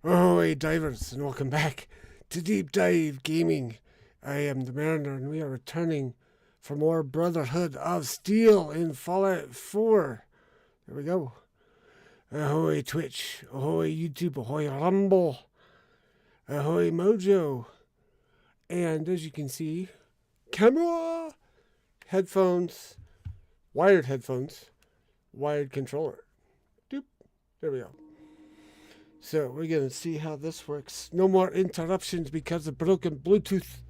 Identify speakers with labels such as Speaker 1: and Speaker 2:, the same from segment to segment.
Speaker 1: Ahoy, divers, and welcome back to Deep Dive Gaming. I am the Mariner, and we are returning for more Brotherhood of Steel in Fallout 4. There we go. Ahoy, Twitch. Ahoy, YouTube. Ahoy, Rumble. Ahoy, Mojo. And as you can see, camera, headphones, wired controller. Doop. There we go. So we're going to see how this works. No more interruptions because of broken Bluetooth.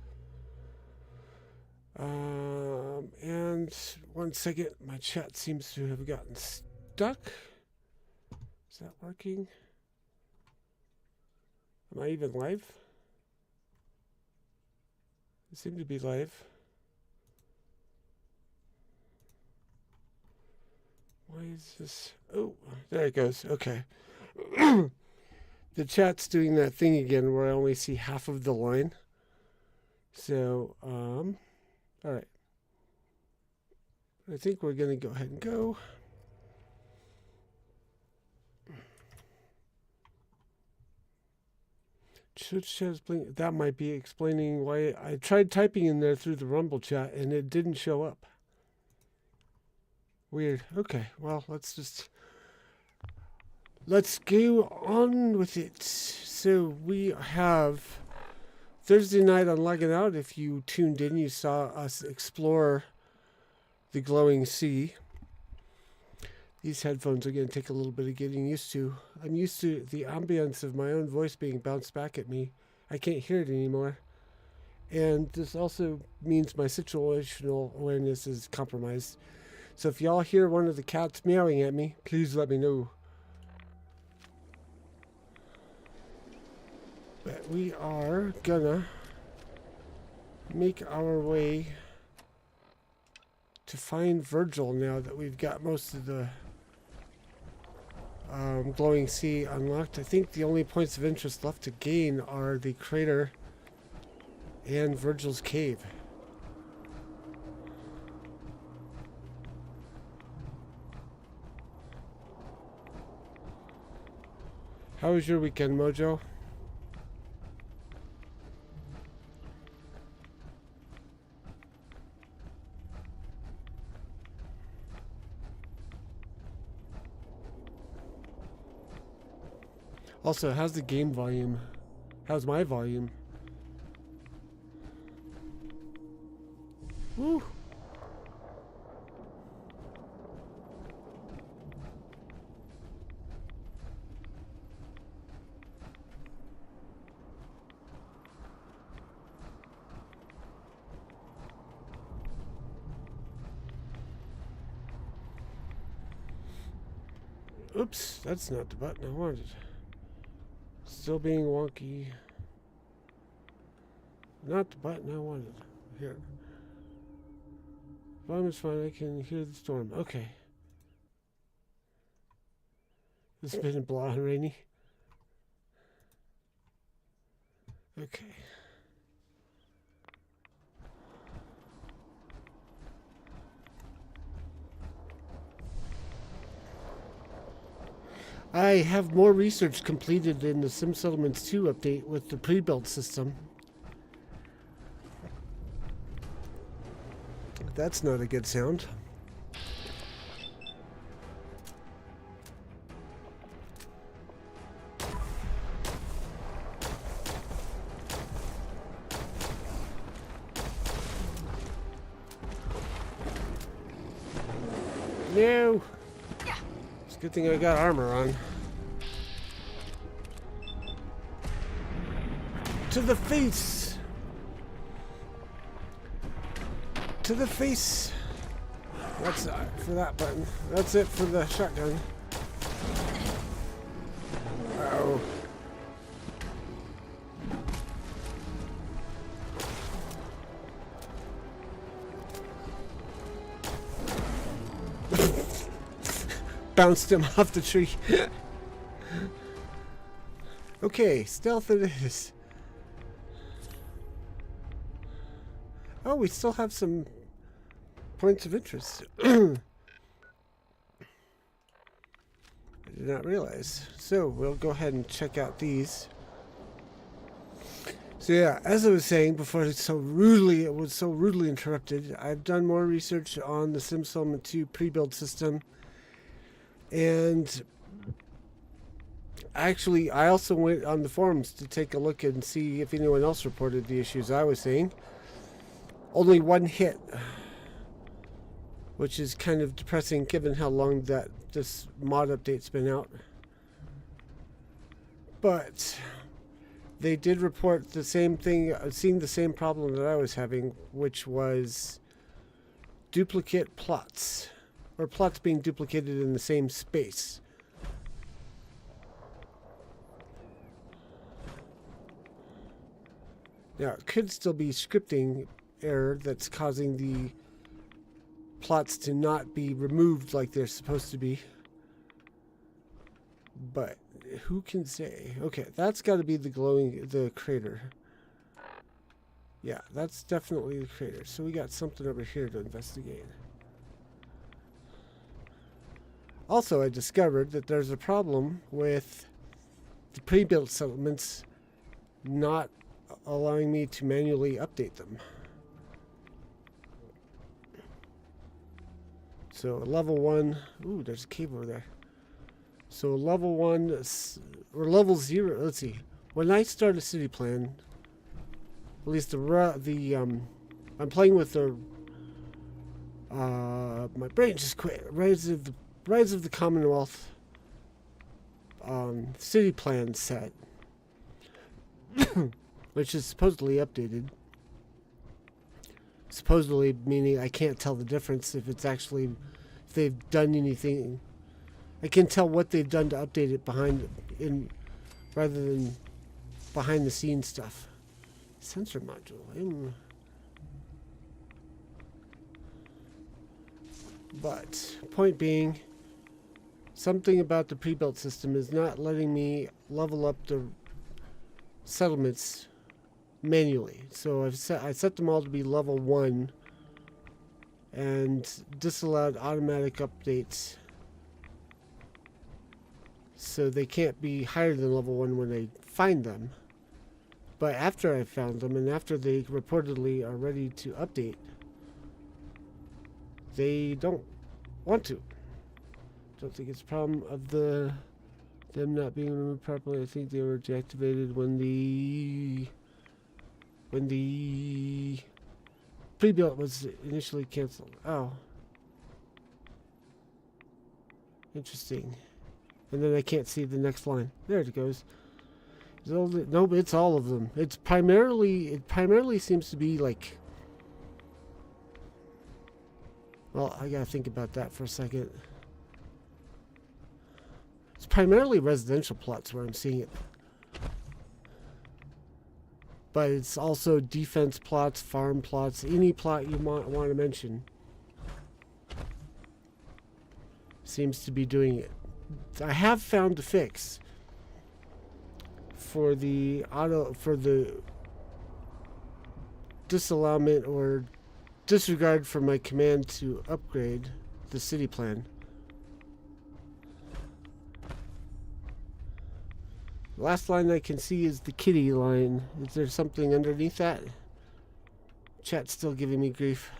Speaker 1: And 1 second, my chat seems to have gotten stuck. Is that working? Am I even live? I seem to be live. Why is this? Oh, there it goes. Okay. The chat's doing that thing again where I only see half of the line. So, all right. I think we're going to go ahead and go. That might be explaining why I tried typing in there through the Rumble chat and it didn't show up. Weird. Okay, well, let's go on with it. So we have Thursday night on Logging Out. If you tuned in, you saw us explore the glowing sea. These headphones are going to take a little bit of getting used to. I'm used to the ambience of my own voice being bounced back at me. I can't hear it anymore. And this also means my situational awareness is compromised. So if y'all hear one of the cats meowing at me, please let me know. But we are gonna make our way to find Virgil now that we've got most of the glowing sea unlocked. I think the only points of interest left to gain are the crater and Virgil's cave. How was your weekend, Mojo? Also, how's the game volume? How's my volume? Woo! Oops, that's not the button I wanted. Still being wonky. Not the button I wanted. Here. Volume is fine. I can hear the storm. Okay. It's been blah and rainy. Okay. I have more research completed in the Sim Settlements 2 update with the pre-built system. That's not a good sound. No! It's a good thing I got armor on. To the face! To the face! That's it for that button. That's it for the shotgun. Uh-oh. Bounced him off the tree. Okay, stealth it is. Oh, we still have some points of interest. I did not realize. So we'll go ahead and check out these. So yeah, as I was saying before, it was so rudely interrupted. I've done more research on the SimSettlement 2 pre-build system, and actually, I also went on the forums to take a look and see if anyone else reported the issues I was seeing. Only one hit, which is kind of depressing given how long that this mod update's been out. But they did report the same thing, seeing the same problem that I was having, which was duplicate plots, or plots being duplicated in the same space. Now, it could still be scripting error that's causing the plots to not be removed like they're supposed to be. But who can say? Okay, that's got to be the crater. Yeah, that's definitely the crater. So we got something over here to investigate. Also, I discovered that there's a problem with the pre-built settlements not allowing me to manually update them. So level 1, ooh, there's a cave over there. So level 1 or level 0, let's see. When I start a city plan, at least I'm playing with the my brain just quit. Rise of the Commonwealth city plan set, which is supposedly updated. Supposedly meaning I can't tell the difference if they've done anything. I can tell what they've done to update it rather than behind the scenes stuff. Sensor module. But point being, something about the pre-built system is not letting me level up the settlements manually. So I set them all to be level 1 and disallowed automatic updates, so they can't be higher than level 1 when I find them. But after I found them and after they reportedly are ready to update, they don't want to. Don't think it's a problem of them not being removed properly. I think they were deactivated when the pre-built was initially canceled. Oh. Interesting. And then I can't see the next line. There it goes. No, it's all of them. It primarily seems to be like, well, I gotta think about that for a second. It's primarily residential plots where I'm seeing it. But it's also defense plots, farm plots, any plot you want to mention seems to be doing it. I have found a fix for the disallowment or disregard for my command to upgrade the city plan. The last line I can see is the kitty line. Is there something underneath that? Chat's still giving me grief.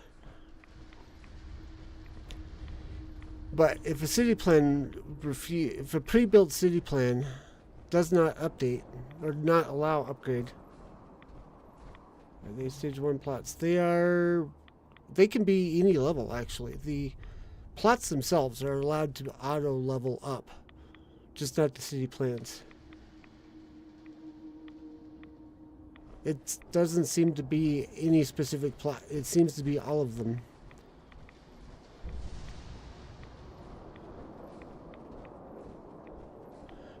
Speaker 1: But if a city plan if a pre-built city plan does not update or not allow upgrade, are they stage 1 plots? They can be any level actually. The plots themselves are allowed to auto level up, just not the city plans. It doesn't seem to be any specific plot. It seems to be all of them.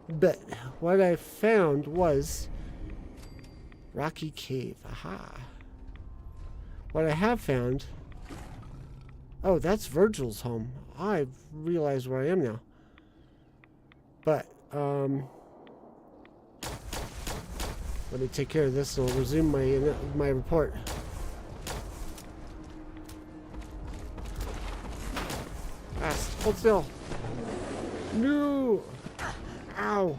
Speaker 1: But what I found was Rocky Cave. Aha. What I have found... Oh, that's Virgil's home. I realize where I am now. But, let me take care of this and I'll resume my report. Hold still. No! Ow!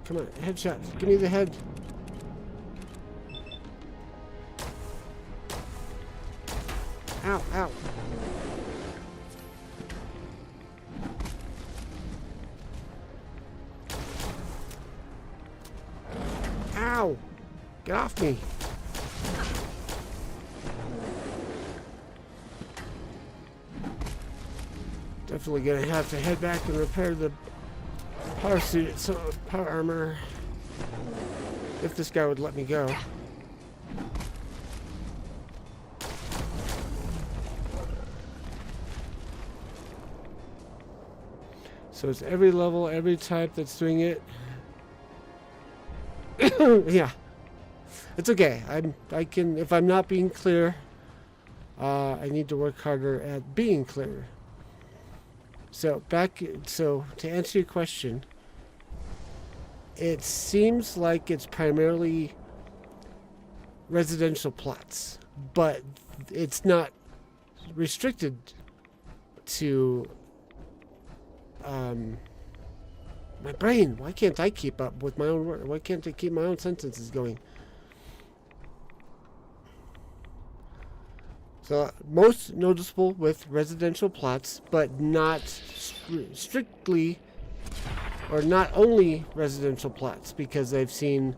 Speaker 1: Come on, headshot. Give me the head. Ow, ow. Ow! Get off me. Definitely gonna have to head back and repair the power suit, power armor, if this guy would let me go. So it's every level, every type that's doing it. Yeah, it's okay. I can, if I'm not being clear, I need to work harder at being clear. So to answer your question, it seems like it's primarily residential plots, but it's not restricted to my brain. Why can't I keep up with my own word? Why can't I keep my own sentences going? So most noticeable with residential plots, but not strictly or not only residential plots, because I've seen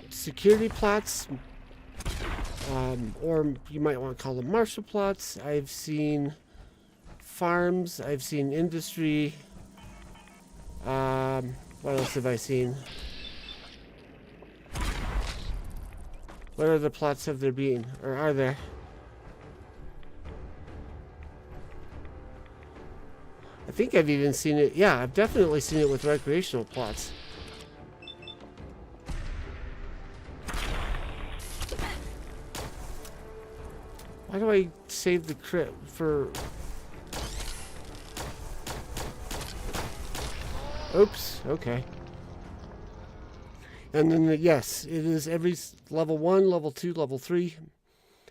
Speaker 1: security plots, or you might want to call them martial plots. I've seen farms. I've seen industry. What else have I seen? What other plots have there been, or are there? I think I've even seen it. Yeah, I've definitely seen it with recreational plots. Why do I save the crit for... Oops, okay. And then, yes, it is every level 1, level 2, level 3.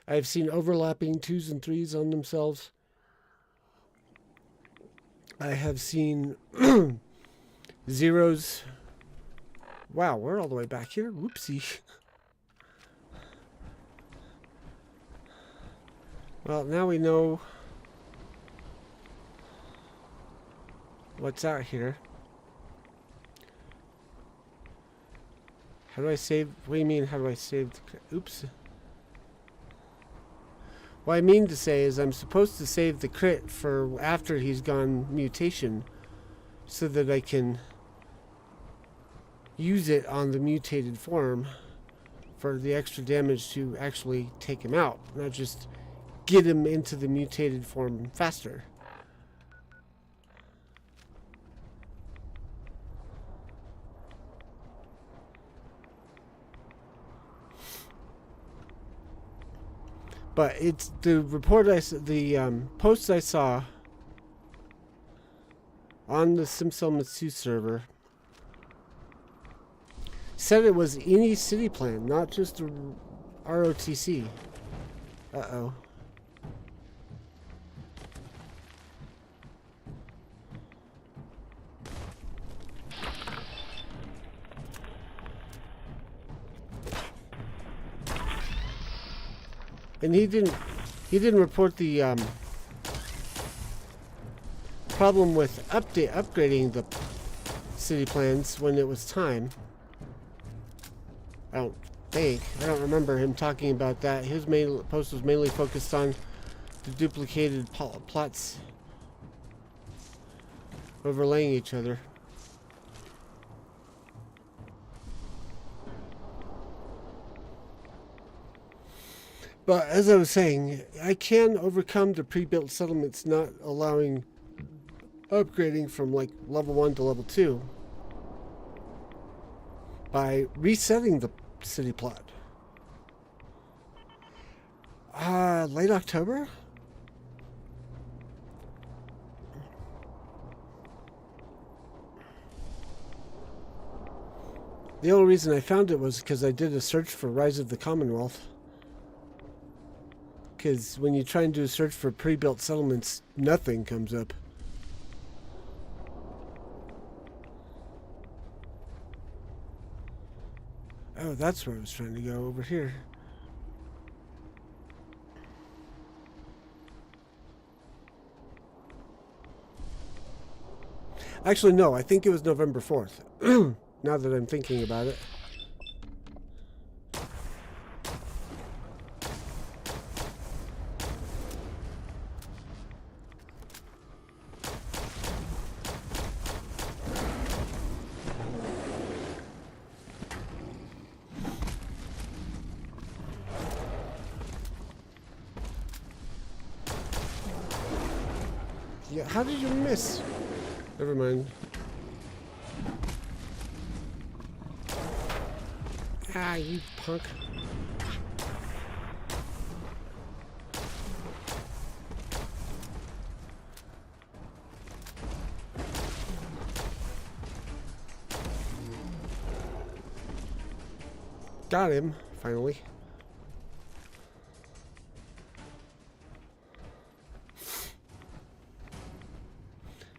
Speaker 1: I've seen overlapping 2s and 3s on themselves. I have seen zeros. Wow, we're all the way back here. Whoopsie. Well, now we know what's out here. How do I save? What do you mean, how do I save the... Oops. What I mean to say is I'm supposed to save the crit for after he's gone mutation, so that I can use it on the mutated form for the extra damage to actually take him out, not just get him into the mutated form faster. But it's the report the posts I saw on the SimCell2 server said it was any city plan, not just a ROTC. Uh-oh. And he didn't report the problem with upgrading the city plans when it was time. I don't remember him talking about that. His main post was mainly focused on the duplicated plots overlaying each other. But as I was saying, I can overcome the pre-built settlements not allowing upgrading from like level 1 to level 2 by resetting the city plot. Late October? The only reason I found it was because I did a search for Rise of the Commonwealth. Because when you try and do a search for pre-built settlements, nothing comes up. Oh, that's where I was trying to go, over here. Actually, no, I think it was November 4th. Now that I'm thinking about it. Yeah, how did you miss? Never mind. Ah, you punk. Got him, finally.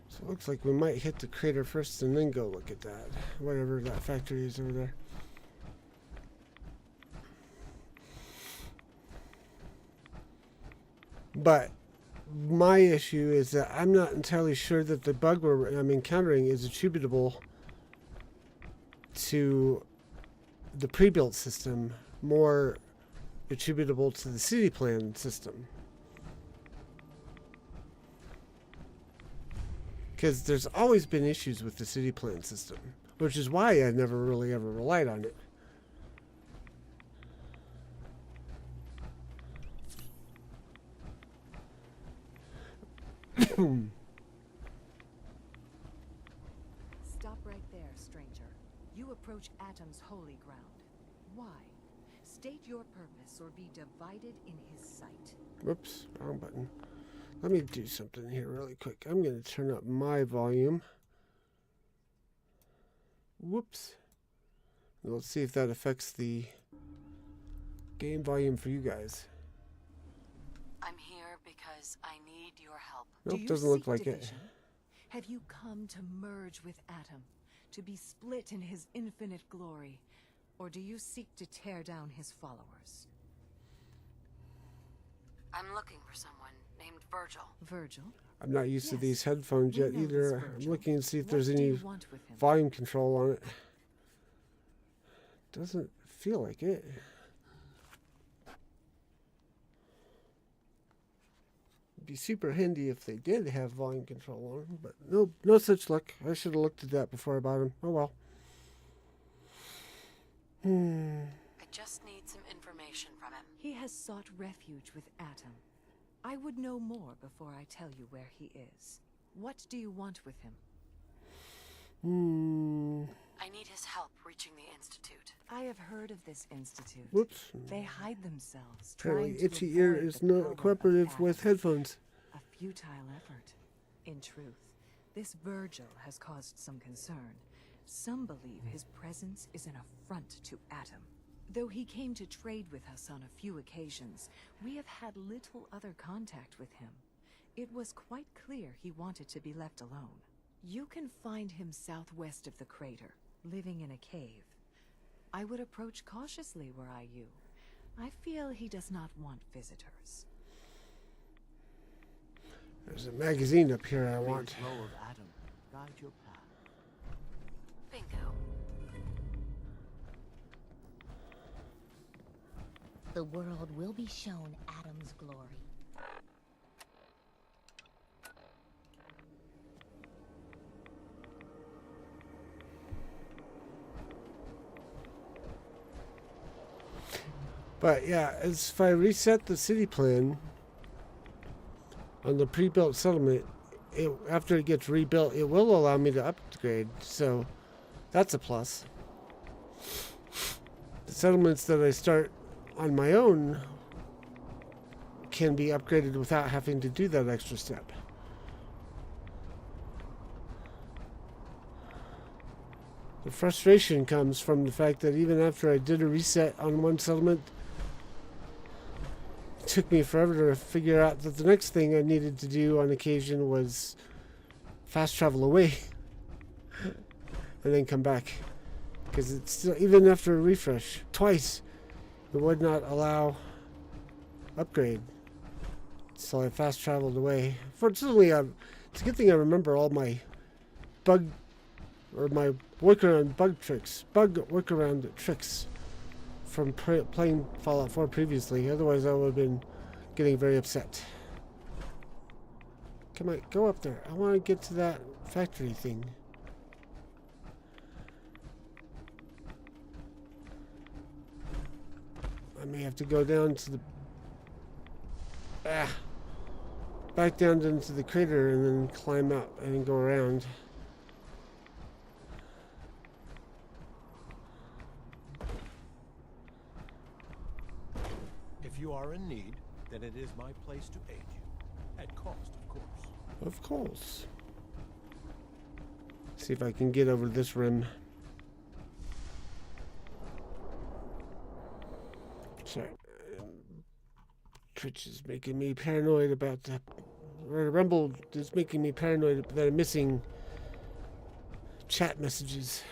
Speaker 1: So it looks like we might hit the crater first and then go look at that. Whatever that factory is over there. But my issue is that I'm not entirely sure that the bug I'm encountering is attributable to the pre-built system, more attributable to the city plan system. Because there's always been issues with the city plan system, which is why I never really ever relied on it.
Speaker 2: Stop right there, stranger. You approach Atom's holy ground. Why? State your purpose or be divided in his sight.
Speaker 1: Whoops, wrong button. Let me do something here really quick. I'm going to turn up my volume. Whoops. Let's see if that affects the game volume for you guys.
Speaker 2: I'm here because I need your help.
Speaker 1: Nope, doesn't look like it.
Speaker 2: Have you come to merge with Atom, to be split in his infinite glory, or do you seek to tear down his followers? I'm looking for someone named Virgil. Virgil?
Speaker 1: I'm not used to these headphones yet either. I'm looking to see if there's any volume control on it. Doesn't feel like it. It'd be super handy if they did have volume control on, but no, no such luck. I should have looked at that before I bought them. Oh well.
Speaker 2: I just need some information from him. He has sought refuge with Atom. I would know more before I tell you where he is. What do you want with him? I need his help reaching the Institute. I have heard of this institute.
Speaker 1: Whoops.
Speaker 2: They hide themselves.
Speaker 1: Apparently Itchy Ear is not cooperative with headphones.
Speaker 2: A futile effort. In truth, this Virgil has caused some concern. Some believe his presence is an affront to Atom. Though he came to trade with us on a few occasions, we have had little other contact with him. It was quite clear he wanted to be left alone. You can find him southwest of the crater, living in a cave. I would approach cautiously were I you. I feel he does not want visitors.
Speaker 1: There's a magazine up here I want.
Speaker 3: Flow of Atom, guide your path.
Speaker 2: Bingo.
Speaker 4: The world will be shown Atom's glory.
Speaker 1: But yeah, as if I reset the city plan on the pre-built settlement, after it gets rebuilt, it will allow me to upgrade. So that's a plus. The settlements that I start on my own can be upgraded without having to do that extra step. The frustration comes from the fact that even after I did a reset on one settlement, it took me forever to figure out that the next thing I needed to do on occasion was fast travel away and then come back. Because it's still, even after a refresh, twice, it would not allow upgrade. So I fast traveled away. Fortunately, it's a good thing I remember all my bug workaround tricks from playing Fallout 4 previously. Otherwise, I would have been getting very upset. Come on, go up there. I want to get to that factory thing. I may have to go down to the back down into the crater and then climb out and go around.
Speaker 5: If you are in need, then it is my place to aid you. At cost, of course.
Speaker 1: Of course. See if I can get over this rim. Sorry. Twitch is making me paranoid about the... Or Rumble is making me paranoid that I'm missing chat messages.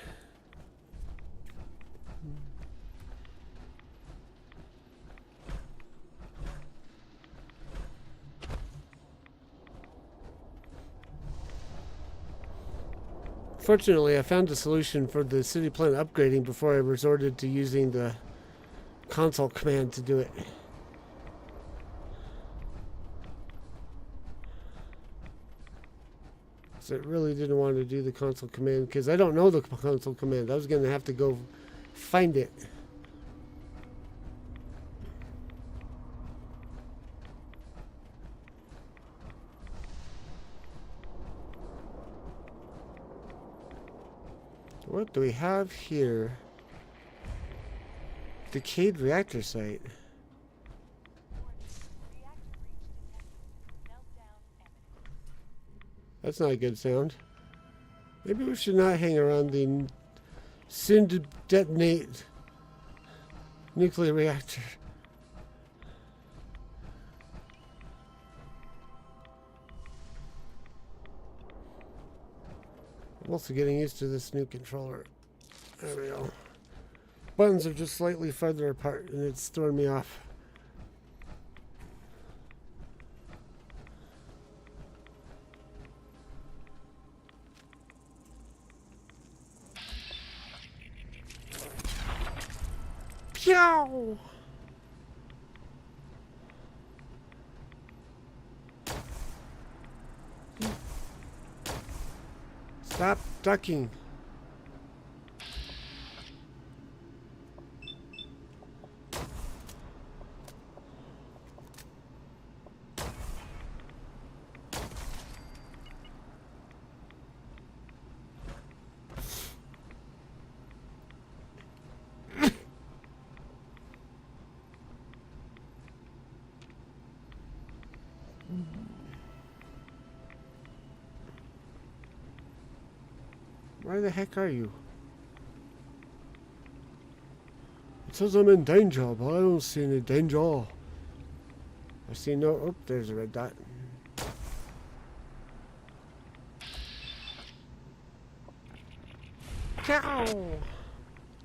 Speaker 1: Fortunately, I found a solution for the city plan upgrading before I resorted to using the console command to do it. So I really didn't want to do the console command because I don't know the console command. I was going to have to go find it. What do we have here? Decayed reactor site. That's not a good sound. Maybe we should not hang around the soon to detonate nuclear reactor. I'm also getting used to this new controller. There we go. Buttons are just slightly further apart and it's throwing me off. Pew! Stop ducking. Where the heck are you? It says I'm in danger, but I don't see any danger. I see no... Oh, there's a red dot. Cow!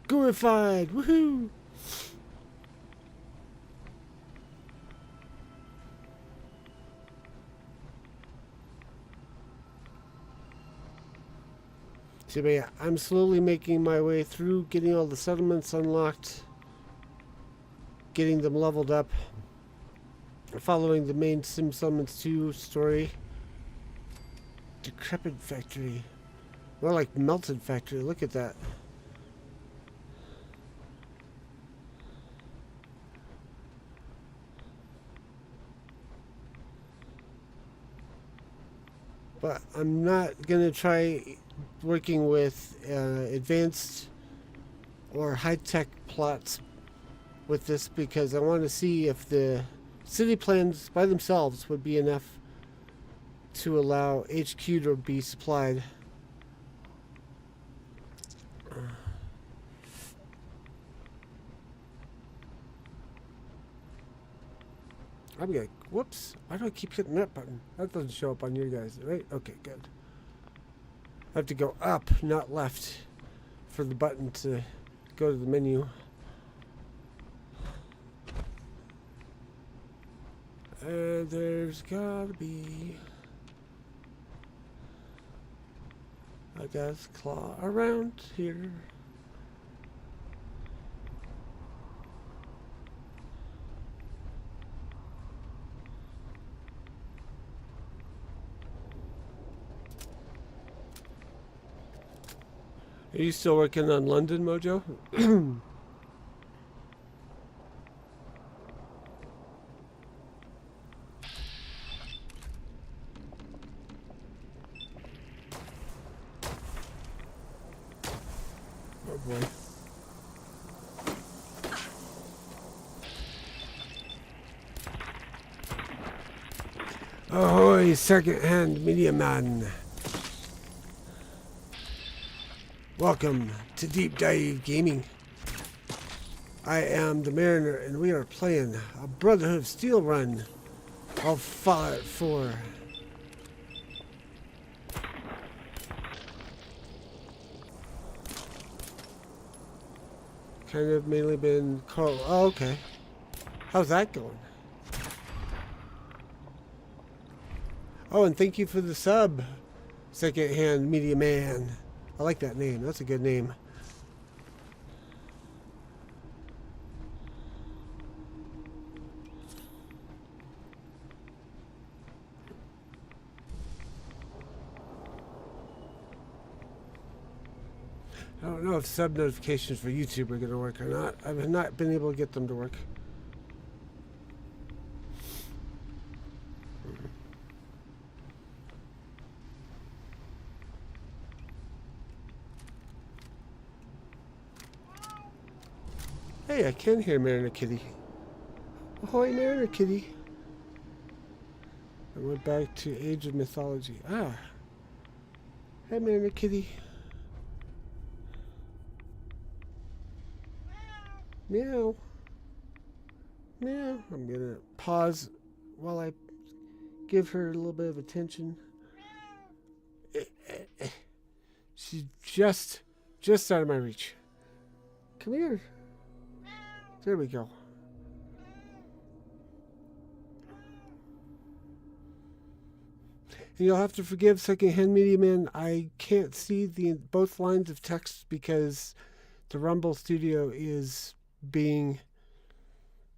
Speaker 1: Glorified! Woohoo! So, but yeah, I'm slowly making my way through, getting all the settlements unlocked, getting them leveled up, following the main Sim Summons 2 story. Decrepit factory. More like melted factory, look at that. But I'm not going to try working with advanced or high-tech plots with this because I want to see if the city plans by themselves would be enough to allow HQ to be supplied. I'm gonna, whoops. Why do I keep hitting that button? That doesn't show up on you guys, right? Okay, good. I have to go up, not left, for the button to go to the menu. And there's gotta be a death claw around here. Are you still working on London, Mojo? Oh boy. Ahoy, second-hand media man. Welcome to Deep Dive Gaming. I am the Mariner, and we are playing a Brotherhood of Steel run of Fallout 4. Kind of mainly been called. Oh, okay. How's that going? Oh, and thank you for the sub, second-hand media man. I like that name. That's a good name. I don't know if sub notifications for YouTube are going to work or not. I've not been able to get them to work. Hey, I can hear Mariner Kitty. Ahoy, Mariner Kitty. I went back to Age of Mythology. Ah. Hey, Mariner Kitty. Meow. Meow. I'm going to pause while I give her a little bit of attention. She's just out of my reach. Come here. There we go. And you'll have to forgive second-hand media man. I can't see both lines of text because the Rumble Studio is being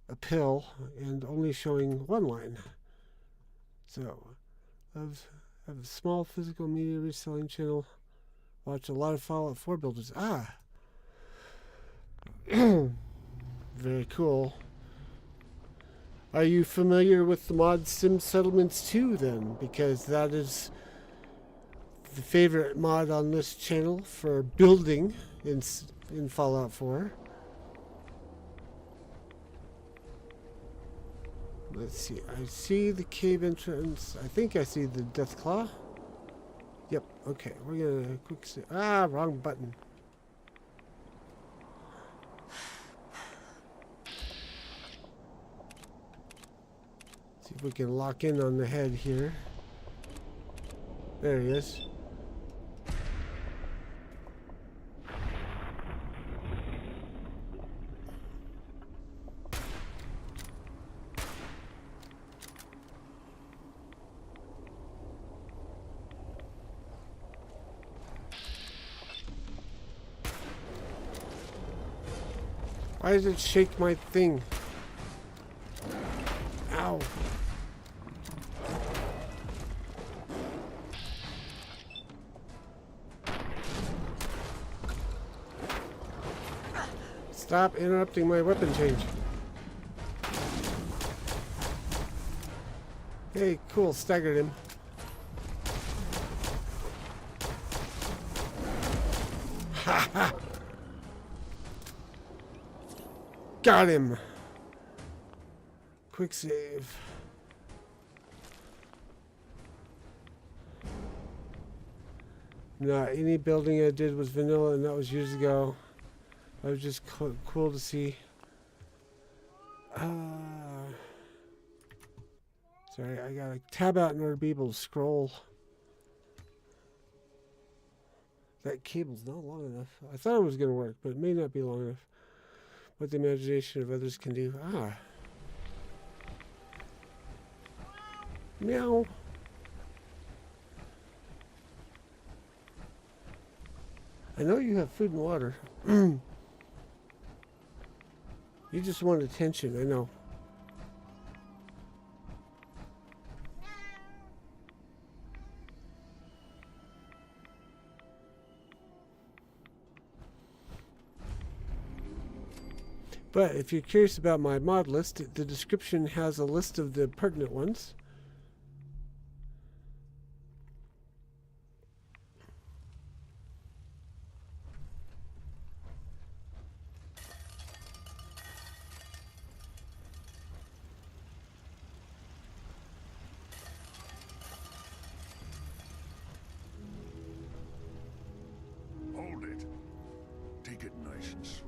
Speaker 1: a pill and only showing one line. So, I have a small physical media reselling channel. Watch a lot of Fallout 4 builders. Ah! Very cool. Are you familiar with the mod Sim Settlements 2 then? Because that is the favorite mod on this channel for building in Fallout 4. Let's see. I see the cave entrance. I think I see the Death Claw. Yep. Okay. We're gonna quick see. Ah, wrong button. See if we can lock in on the head here. There he is. Why does it shake my thing? Ow. Stop interrupting my weapon change. Hey, cool, staggered him. Ha ha! Got him! Quick save. Nah, any building I did was vanilla, and that was years ago. That was just cool to see. Sorry, I gotta tab out in order to be able to scroll. That cable's not long enough. I thought it was gonna work, but it may not be long enough. What the imagination of others can do. Ah. Meow. I know you have food and water. You just want attention, I know. But if you're curious about my mod list, the description has a list of the pertinent ones.
Speaker 6: Hold it. Take it nice and slow.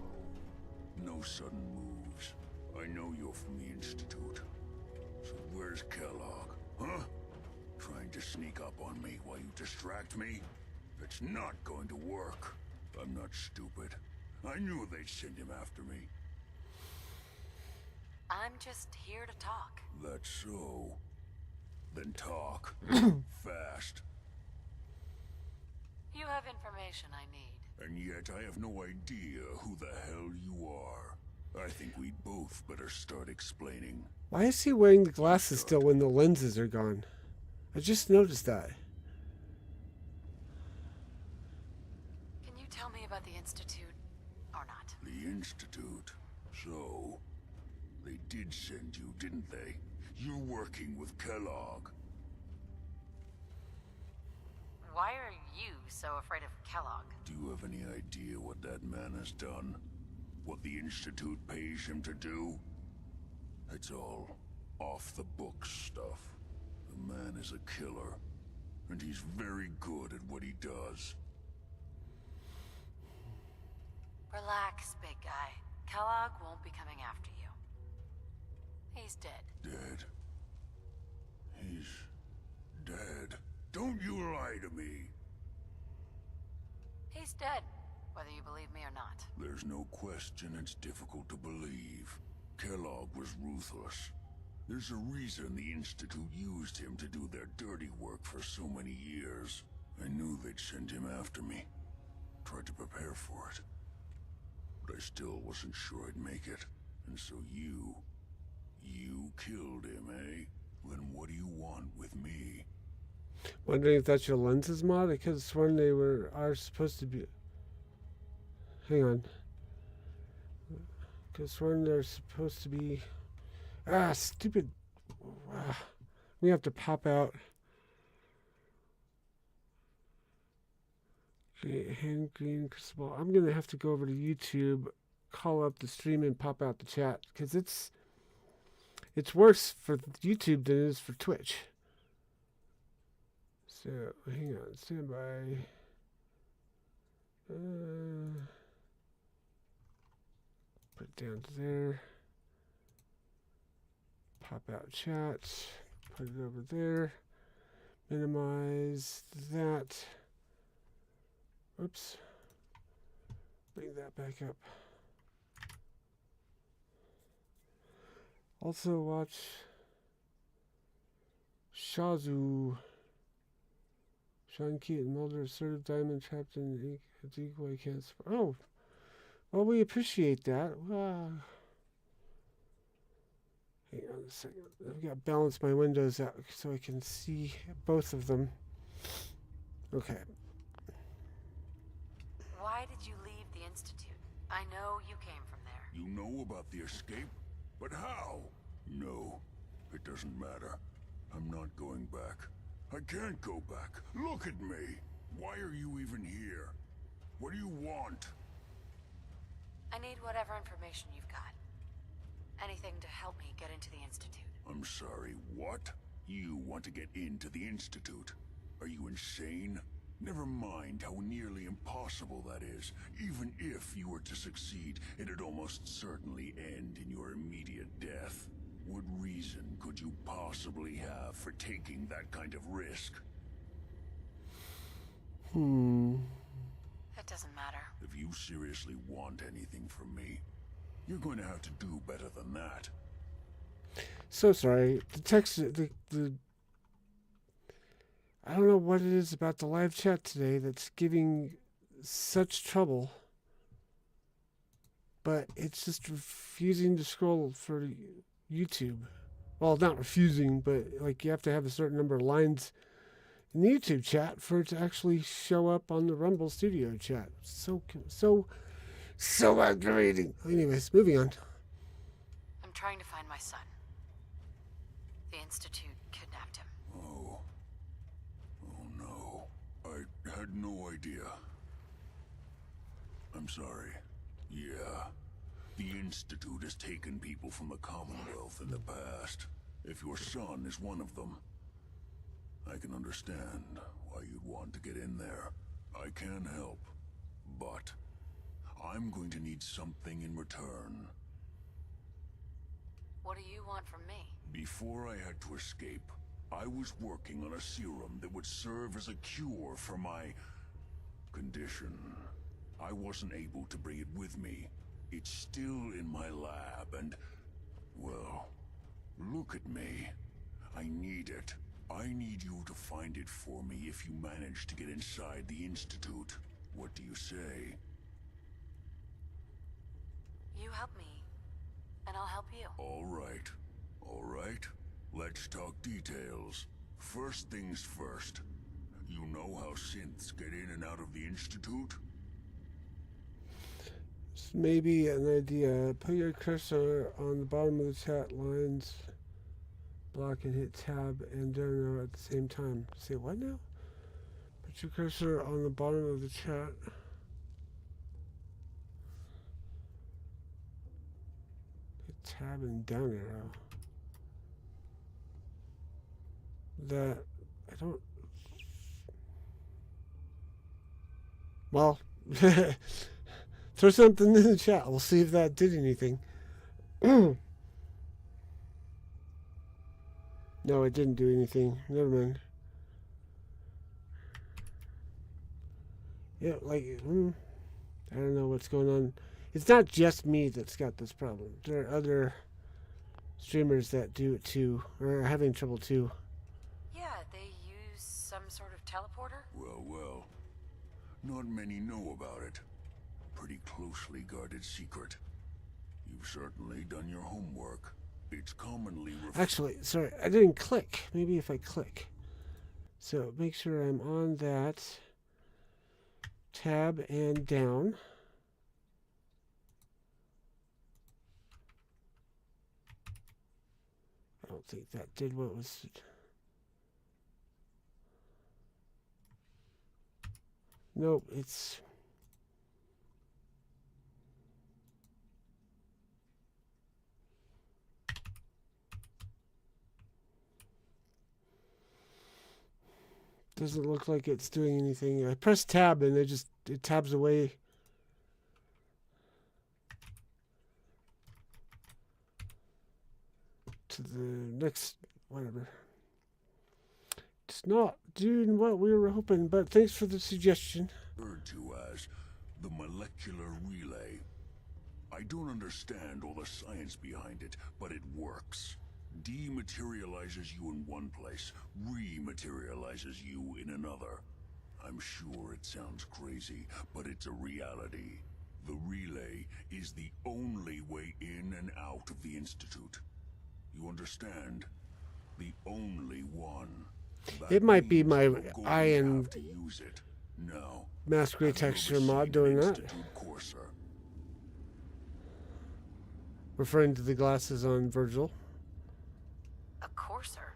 Speaker 6: No sudden moves. I know you're from the Institute. So where's Kellogg? Huh? Trying to sneak up on me while you distract me? It's not going to work. I'm not stupid. I knew they'd send him after me.
Speaker 7: I'm just here to talk.
Speaker 6: That's so. Then talk. Fast.
Speaker 7: You have information I need.
Speaker 6: And yet I have no idea who the hell you are. I think we both better start explaining.
Speaker 1: Why is he wearing the glasses still when the lenses are gone? I just noticed that.
Speaker 7: Can you tell me about the Institute, or not?
Speaker 6: The Institute. So, they did send you, didn't they? You're working with Kellogg.
Speaker 7: Why are you so afraid of Kellogg?
Speaker 6: Do you have any idea what that man has done? What the Institute pays him to do? It's all off-the-books stuff. The man is a killer, and he's very good at what he does.
Speaker 7: Relax, big guy. Kellogg won't be coming after you. He's dead.
Speaker 6: Dead? He's dead. Don't you lie to me.
Speaker 7: He's dead, whether you believe me or not.
Speaker 6: There's no question it's difficult to believe. Kellogg was ruthless. There's a reason the Institute used him to do their dirty work for so many years. I knew they'd send him after me. Tried to prepare for it. But I still wasn't sure I'd make it. And so you killed him, eh? Then what do you want with me?
Speaker 1: Wondering if that's your lenses mod? I could have sworn they are supposed to be. Hang on. Could have sworn they're supposed to be. Stupid. We have to pop out. Hand green crystal. I'm gonna have to go over to YouTube, call up the stream, and pop out the chat because it's worse for YouTube than it is for Twitch. So hang on, stand by. Put it down to there. Pop out chat. Put it over there. Minimize that. Oops. Bring that back up. Also watch Shazu. Sean Keaton, Mulder, assertive diamond trapped in ink. A decoy can't. Oh, well, we appreciate that. Hang on a second. I've got to balance my windows out so I can see both of them. Okay.
Speaker 7: Why did you leave the Institute? I know you came from there.
Speaker 6: You know about the escape? But how? No, it doesn't matter. I'm not going back. I can't go back. Look at me. Why are you even here? What do you want?
Speaker 7: I need whatever information you've got. Anything to help me get into the Institute.
Speaker 6: I'm sorry, what? You want to get into the Institute? Are you insane? Never mind how nearly impossible that is. Even if you were to succeed, it'd almost certainly end in your immediate death. Would good reason could you possibly have for taking that kind of risk?
Speaker 7: It doesn't matter.
Speaker 6: If you seriously want anything from me, you're going to have to do better than that.
Speaker 1: So sorry. The text, I don't know what it is about the live chat today that's giving such trouble. But it's just refusing to scroll for YouTube. Well, not refusing, but like you have to have a certain number of lines in the YouTube chat for it to actually show up on the Rumble Studio chat. So aggravating. Anyways, moving on.
Speaker 7: I'm trying to find my son. The Institute kidnapped him.
Speaker 6: Oh no. I had no idea. I'm sorry. Yeah. The Institute has taken people from the Commonwealth in the past. If your son is one of them, I can understand why you'd want to get in there. I can help, but I'm going to need something in return.
Speaker 7: What do you want from me?
Speaker 6: Before I had to escape, I was working on a serum that would serve as a cure for my condition. I wasn't able to bring it with me. It's still in my lab and, well, look at me. I need it. I need you to find it for me if you manage to get inside the Institute. What do you say?
Speaker 7: You help me, and I'll help you.
Speaker 6: All right. All right. Let's talk details. First things first. You know how synths get in and out of the Institute?
Speaker 1: Maybe an idea. Put your cursor on the bottom of the chat lines block and hit tab and down arrow at the same time. Say what now? Put your cursor on the bottom of the chat. Hit tab and down arrow. That I don't. Well, throw something in the chat. We'll see if that did anything. No, it didn't do anything. Never mind. Yeah, like, I don't know what's going on. It's not just me that's got this problem. There are other streamers that do it too, or are having trouble too.
Speaker 7: Yeah, they use some sort of teleporter?
Speaker 6: Well. Not many know about it. Pretty closely guarded secret. You've certainly done your homework. It's commonly
Speaker 1: Actually, sorry, I didn't click. Maybe if I click. So make sure I'm on that. Tab and down. I don't think that did what was... Nope, it's... Doesn't look like it's doing anything. I press tab and it tabs away. To the next, whatever. It's not doing what we were hoping, but thanks for the suggestion.
Speaker 6: referred to as the molecular relay. I don't understand all the science behind it, but it works. Dematerializes you in one place, rematerializes you in another. I'm sure it sounds crazy, but it's a reality. The relay is the only way in and out of the Institute. You understand? The only one. That
Speaker 1: It might be
Speaker 6: means
Speaker 1: my
Speaker 6: you're going
Speaker 1: eye
Speaker 6: to
Speaker 1: and
Speaker 6: have to use it. No.
Speaker 1: mask
Speaker 6: Have you
Speaker 1: retexture
Speaker 6: ever
Speaker 1: mod
Speaker 6: seen
Speaker 1: doing
Speaker 6: an
Speaker 1: that.
Speaker 6: Institute courser?
Speaker 1: Referring to the glasses on Virgil.
Speaker 7: A courser?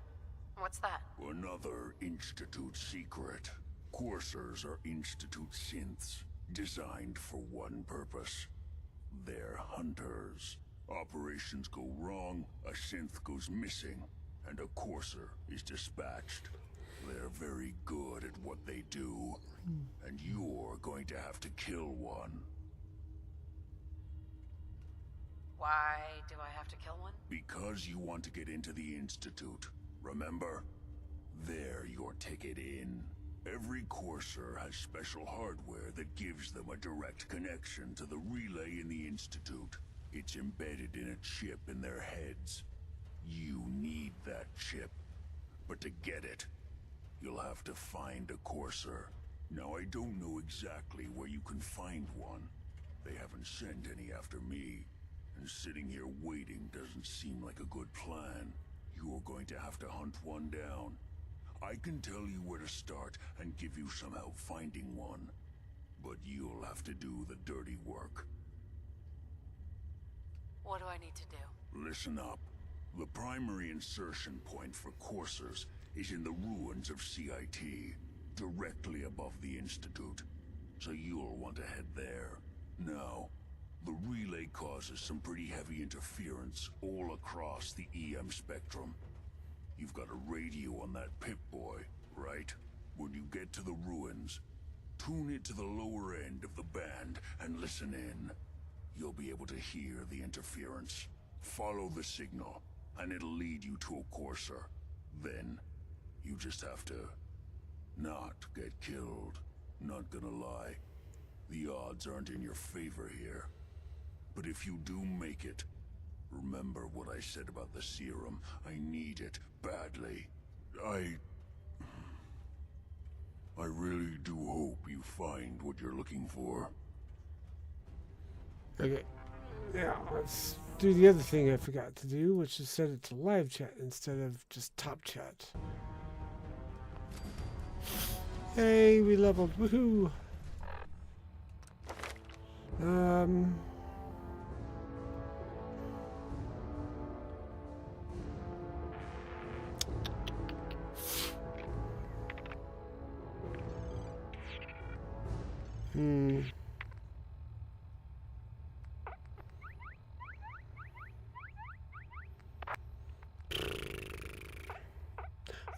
Speaker 7: What's that?
Speaker 6: Another Institute secret. Coursers are Institute synths, designed for one purpose. They're hunters. Operations go wrong, a synth goes missing, and a courser is dispatched. They're very good at what they do, and you're going to have to kill one.
Speaker 7: Why do I have to kill one?
Speaker 6: Because you want to get into the Institute. Remember? They're your ticket in. Every Courser has special hardware that gives them a direct connection to the relay in the Institute. It's embedded in a chip in their heads. You need that chip. But to get it, you'll have to find a Courser. Now, I don't know exactly where you can find one. They haven't sent any after me. And sitting here waiting doesn't seem like a good plan. You're going to have to hunt one down. I can tell you where to start and give you some help finding one. But you'll have to do the dirty work.
Speaker 7: What do I need to do?
Speaker 6: Listen up. The primary insertion point for coursers is in the ruins of CIT, directly above the Institute. So you'll want to head there. Now, the relay causes some pretty heavy interference all across the EM spectrum. You've got a radio on that Pip-Boy, right? When you get to the ruins, tune it to the lower end of the band and listen in. You'll be able to hear the interference. Follow the signal, and it'll lead you to a courser. Then, you just have to not get killed. Not gonna lie, the odds aren't in your favor here. But if you do make it, remember what I said about the serum. I need it badly. I really do hope you find what you're looking for.
Speaker 1: Okay. Now, let's do the other thing I forgot to do, which is set it to live chat instead of just top chat. Hey, we leveled. Woohoo! I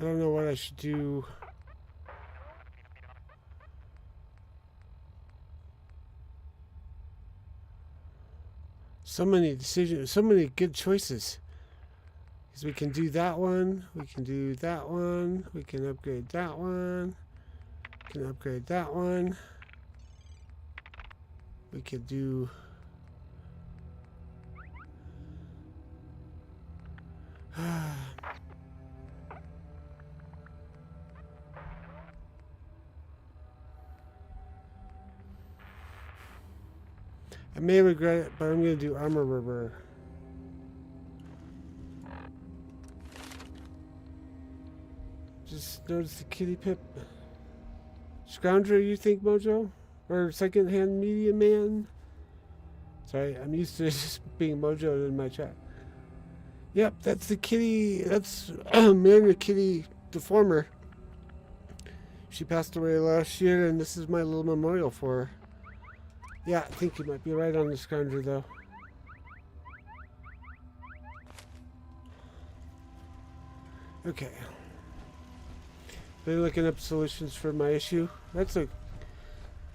Speaker 1: don't know what I should do. So many decisions, so many good choices. Because we can do that one, we can do that one, we can upgrade that one, we can upgrade that one. We could do... I may regret it, but I'm going to do Armor River. Just notice the kitty pip. Scrounger, you think, Mojo? Or second-hand media man? Sorry, I'm used to just being Mojo in my chat. Yep, that's the kitty. That's Marina Kitty Deformer. She passed away last year, and this is my little memorial for her. Yeah, I think you might be right on the Scrounger, though. Okay. Been looking up solutions for my issue. That's a...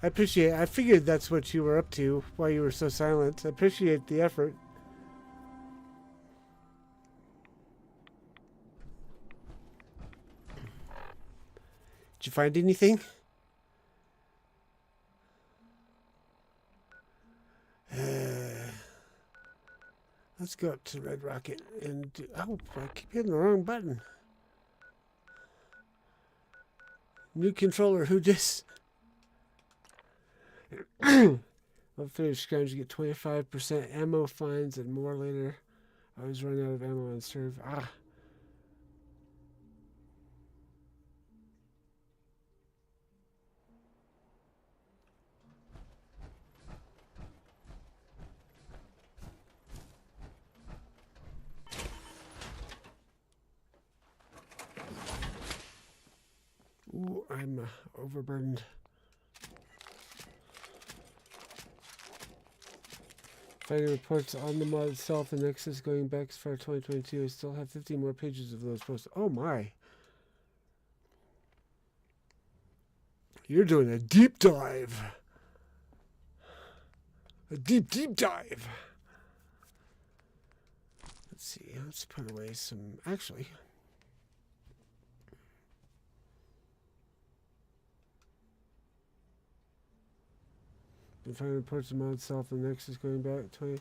Speaker 1: I appreciate it. I figured that's what you were up to while you were so silent. I appreciate the effort. Did you find anything? Let's go up to Red Rocket and do... Oh, I keep hitting the wrong button. New controller, who dis? I'll finish scrounge to get 25% ammo finds and more later. I always run out of ammo on serve. Ah. Ooh, I'm overburdened. Finding reports on the mod itself and Nexus going back as far as 2022. I still have 50 more pages of those posts. Oh my. You're doing a deep dive. A deep, deep dive. see, let's put away some, actually. If I reports the mod itself, the Nexus going back 20.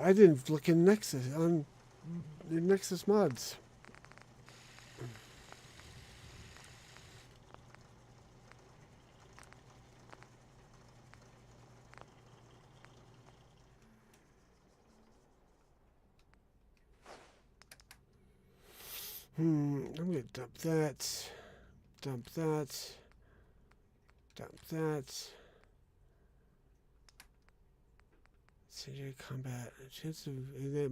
Speaker 1: I didn't look in Nexus, on the Nexus mods. I'm gonna dump that, dump that, dump that. Secondary combat. A chance of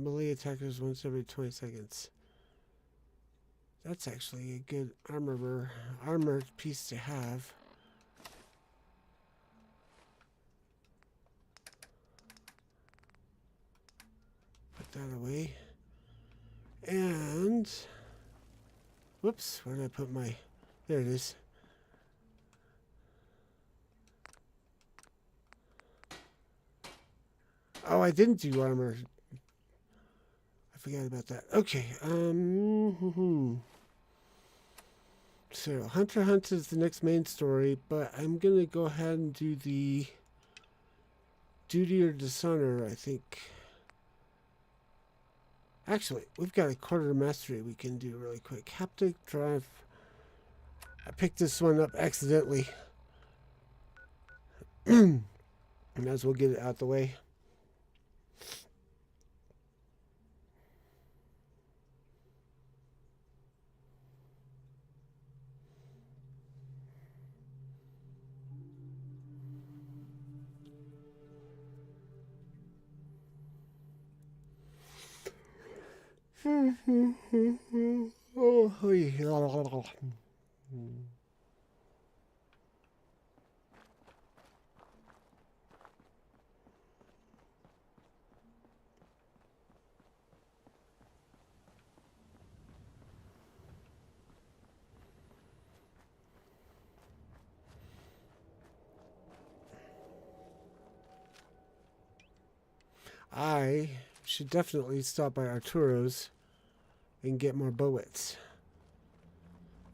Speaker 1: melee attackers once every 20 seconds. That's actually a good armor piece to have. Put that away. And whoops, where did I put my... There it is. Oh, I didn't do armor. I forgot about that. Okay. So, Hunter Hunt is the next main story, but I'm going to go ahead and do the Duty or Dishonor, I think. Actually, we've got a quarter mastery we can do really quick. Haptic drive. I picked this one up accidentally. Might as well get it out the way. Oh, I should definitely stop by Arturo's and get more BoS.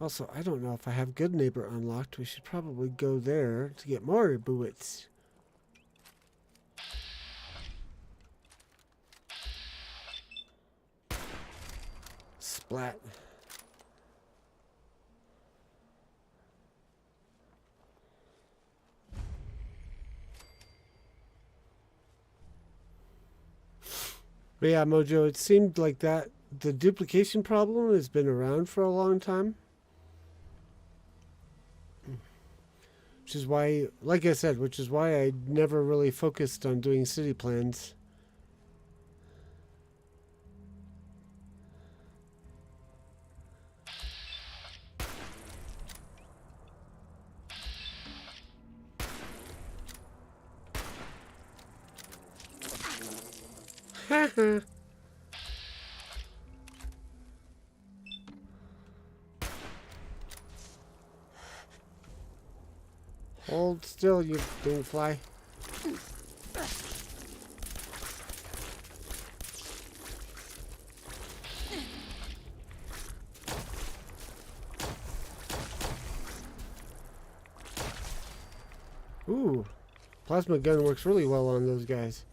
Speaker 1: Also, I don't know if I have Good Neighbor unlocked. We should probably go there to get more BoS. Splat. But yeah, Mojo, it seemed like that the duplication problem has been around for a long time. Which is why, like I said, which is why I never really focused on doing city plans. Hold still, you ding fly. Ooh, plasma gun works really well on those guys.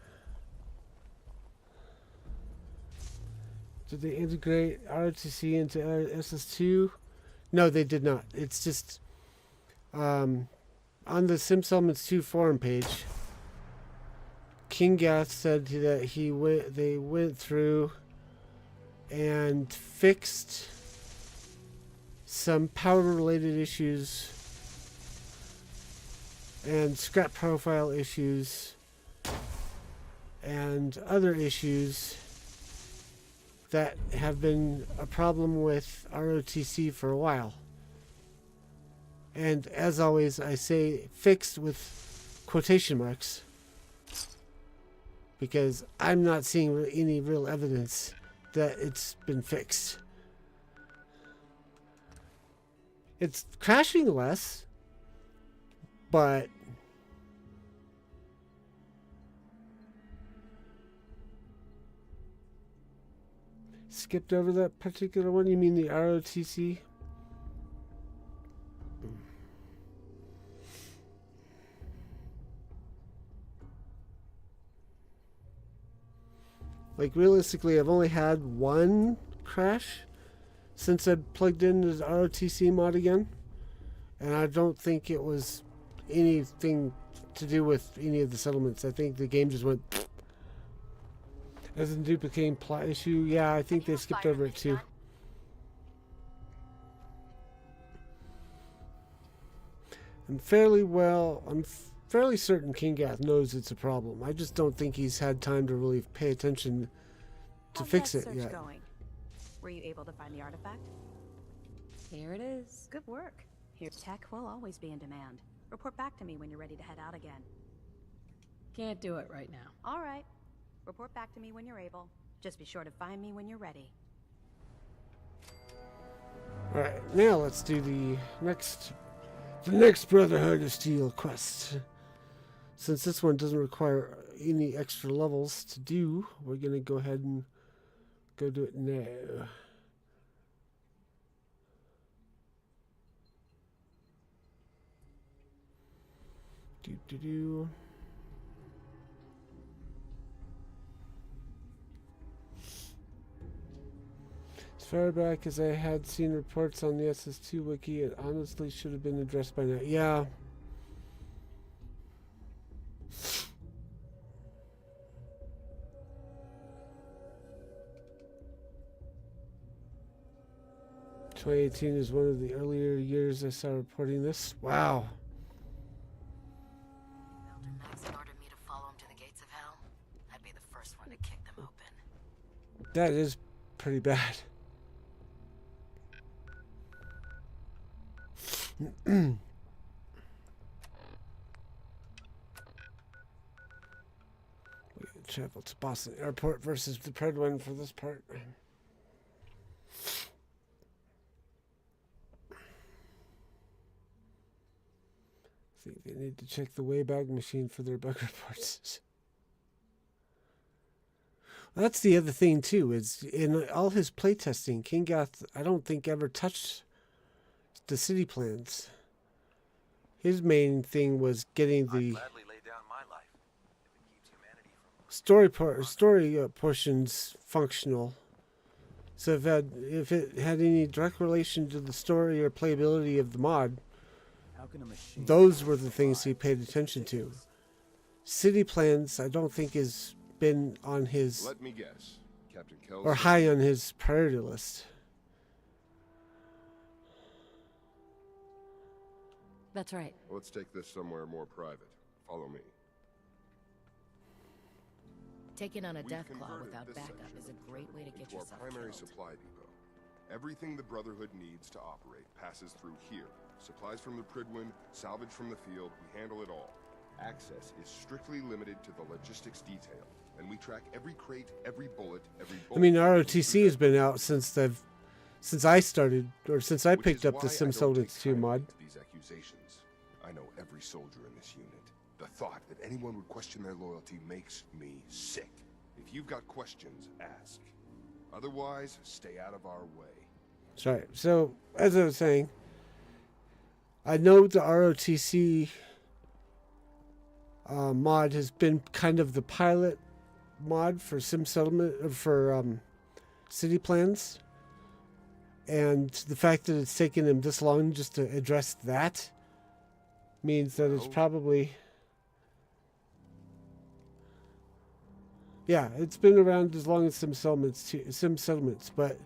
Speaker 1: Did they integrate ROTC into SS2? No, they did not. It's just on the SimSettlements 2 forum page. King Gath said that they went through and fixed some power-related issues and scrap profile issues and other issues that have been a problem with ROTC for a while. And as always, I say fixed with quotation marks because I'm not seeing any real evidence that it's been fixed. It's crashing less, but Skipped over that particular one? You mean the ROTC? Like, realistically, I've only had one crash since I plugged in the ROTC mod again. And I don't think it was anything to do with any of the settlements. I think the game just went... As in duplicating plot issue, yeah, I think they skipped over it too. I'm fairly certain Kingath knows it's a problem. I just don't think he's had time to really pay attention to fix it yet.
Speaker 8: Going? Were you able to find the artifact?
Speaker 2: Here it is.
Speaker 8: Good work. Your tech will always be in demand. Report back to me when you're ready to head out again.
Speaker 2: Can't do it right now.
Speaker 8: All right. Report back to me when you're able. Just be sure to find me when you're ready.
Speaker 1: Alright, now let's do the next Brotherhood of Steel quest. Since this one doesn't require any extra levels to do, we're going to go ahead and go do it now. As far back as I had seen reports on the SS2 wiki, it honestly should have been addressed by now. Yeah. (2018) is one of the earlier years I saw reporting this. Wow.
Speaker 7: Ordered me to follow him to the gates of hell. I'd be the first one to kick them open.
Speaker 1: That is pretty bad. We travel to Boston Airport versus the Predwin for this part. I think they need to check the Wayback Machine for their bug reports. That's the other thing too, is in all his playtesting, Kingath, I don't think ever touched the city plans. His main thing was getting the story portions functional. So if it had any direct relation to the story or playability of the mod, those were the things he paid attention to. City plans, I don't think has been on his,
Speaker 9: let me guess, Captain Kells,
Speaker 1: or high on his priority list.
Speaker 2: That's right.
Speaker 9: Let's take this somewhere more private. Follow me.
Speaker 4: Taking on a
Speaker 9: We've
Speaker 4: death claw
Speaker 9: converted
Speaker 4: without
Speaker 9: this
Speaker 4: backup
Speaker 9: section
Speaker 4: is
Speaker 9: of
Speaker 4: a
Speaker 9: the
Speaker 4: great way to get
Speaker 9: into our
Speaker 4: yourself
Speaker 9: primary
Speaker 4: killed.
Speaker 9: supply depot. Everything the Brotherhood needs to operate passes through here. Supplies from the Pridwin, salvage from the field, we handle it all. Access is strictly limited to the logistics detail, and we track every crate, every bullet, every bolt.
Speaker 1: I mean, ROTC has been out since I started, or since I picked up the Sim Settlements 2 mod.
Speaker 9: These accusations. I know every soldier in this unit. The thought that anyone would question their loyalty makes me sick. If you've got questions, ask. Otherwise, stay out of our way.
Speaker 1: That's right. So, as I was saying, I know the ROTC mod has been kind of the pilot mod for Sim Settlement, for city plans. And the fact that it's taken him this long just to address that means that it's probably... Yeah, it's been around as long as Sim Settlements, but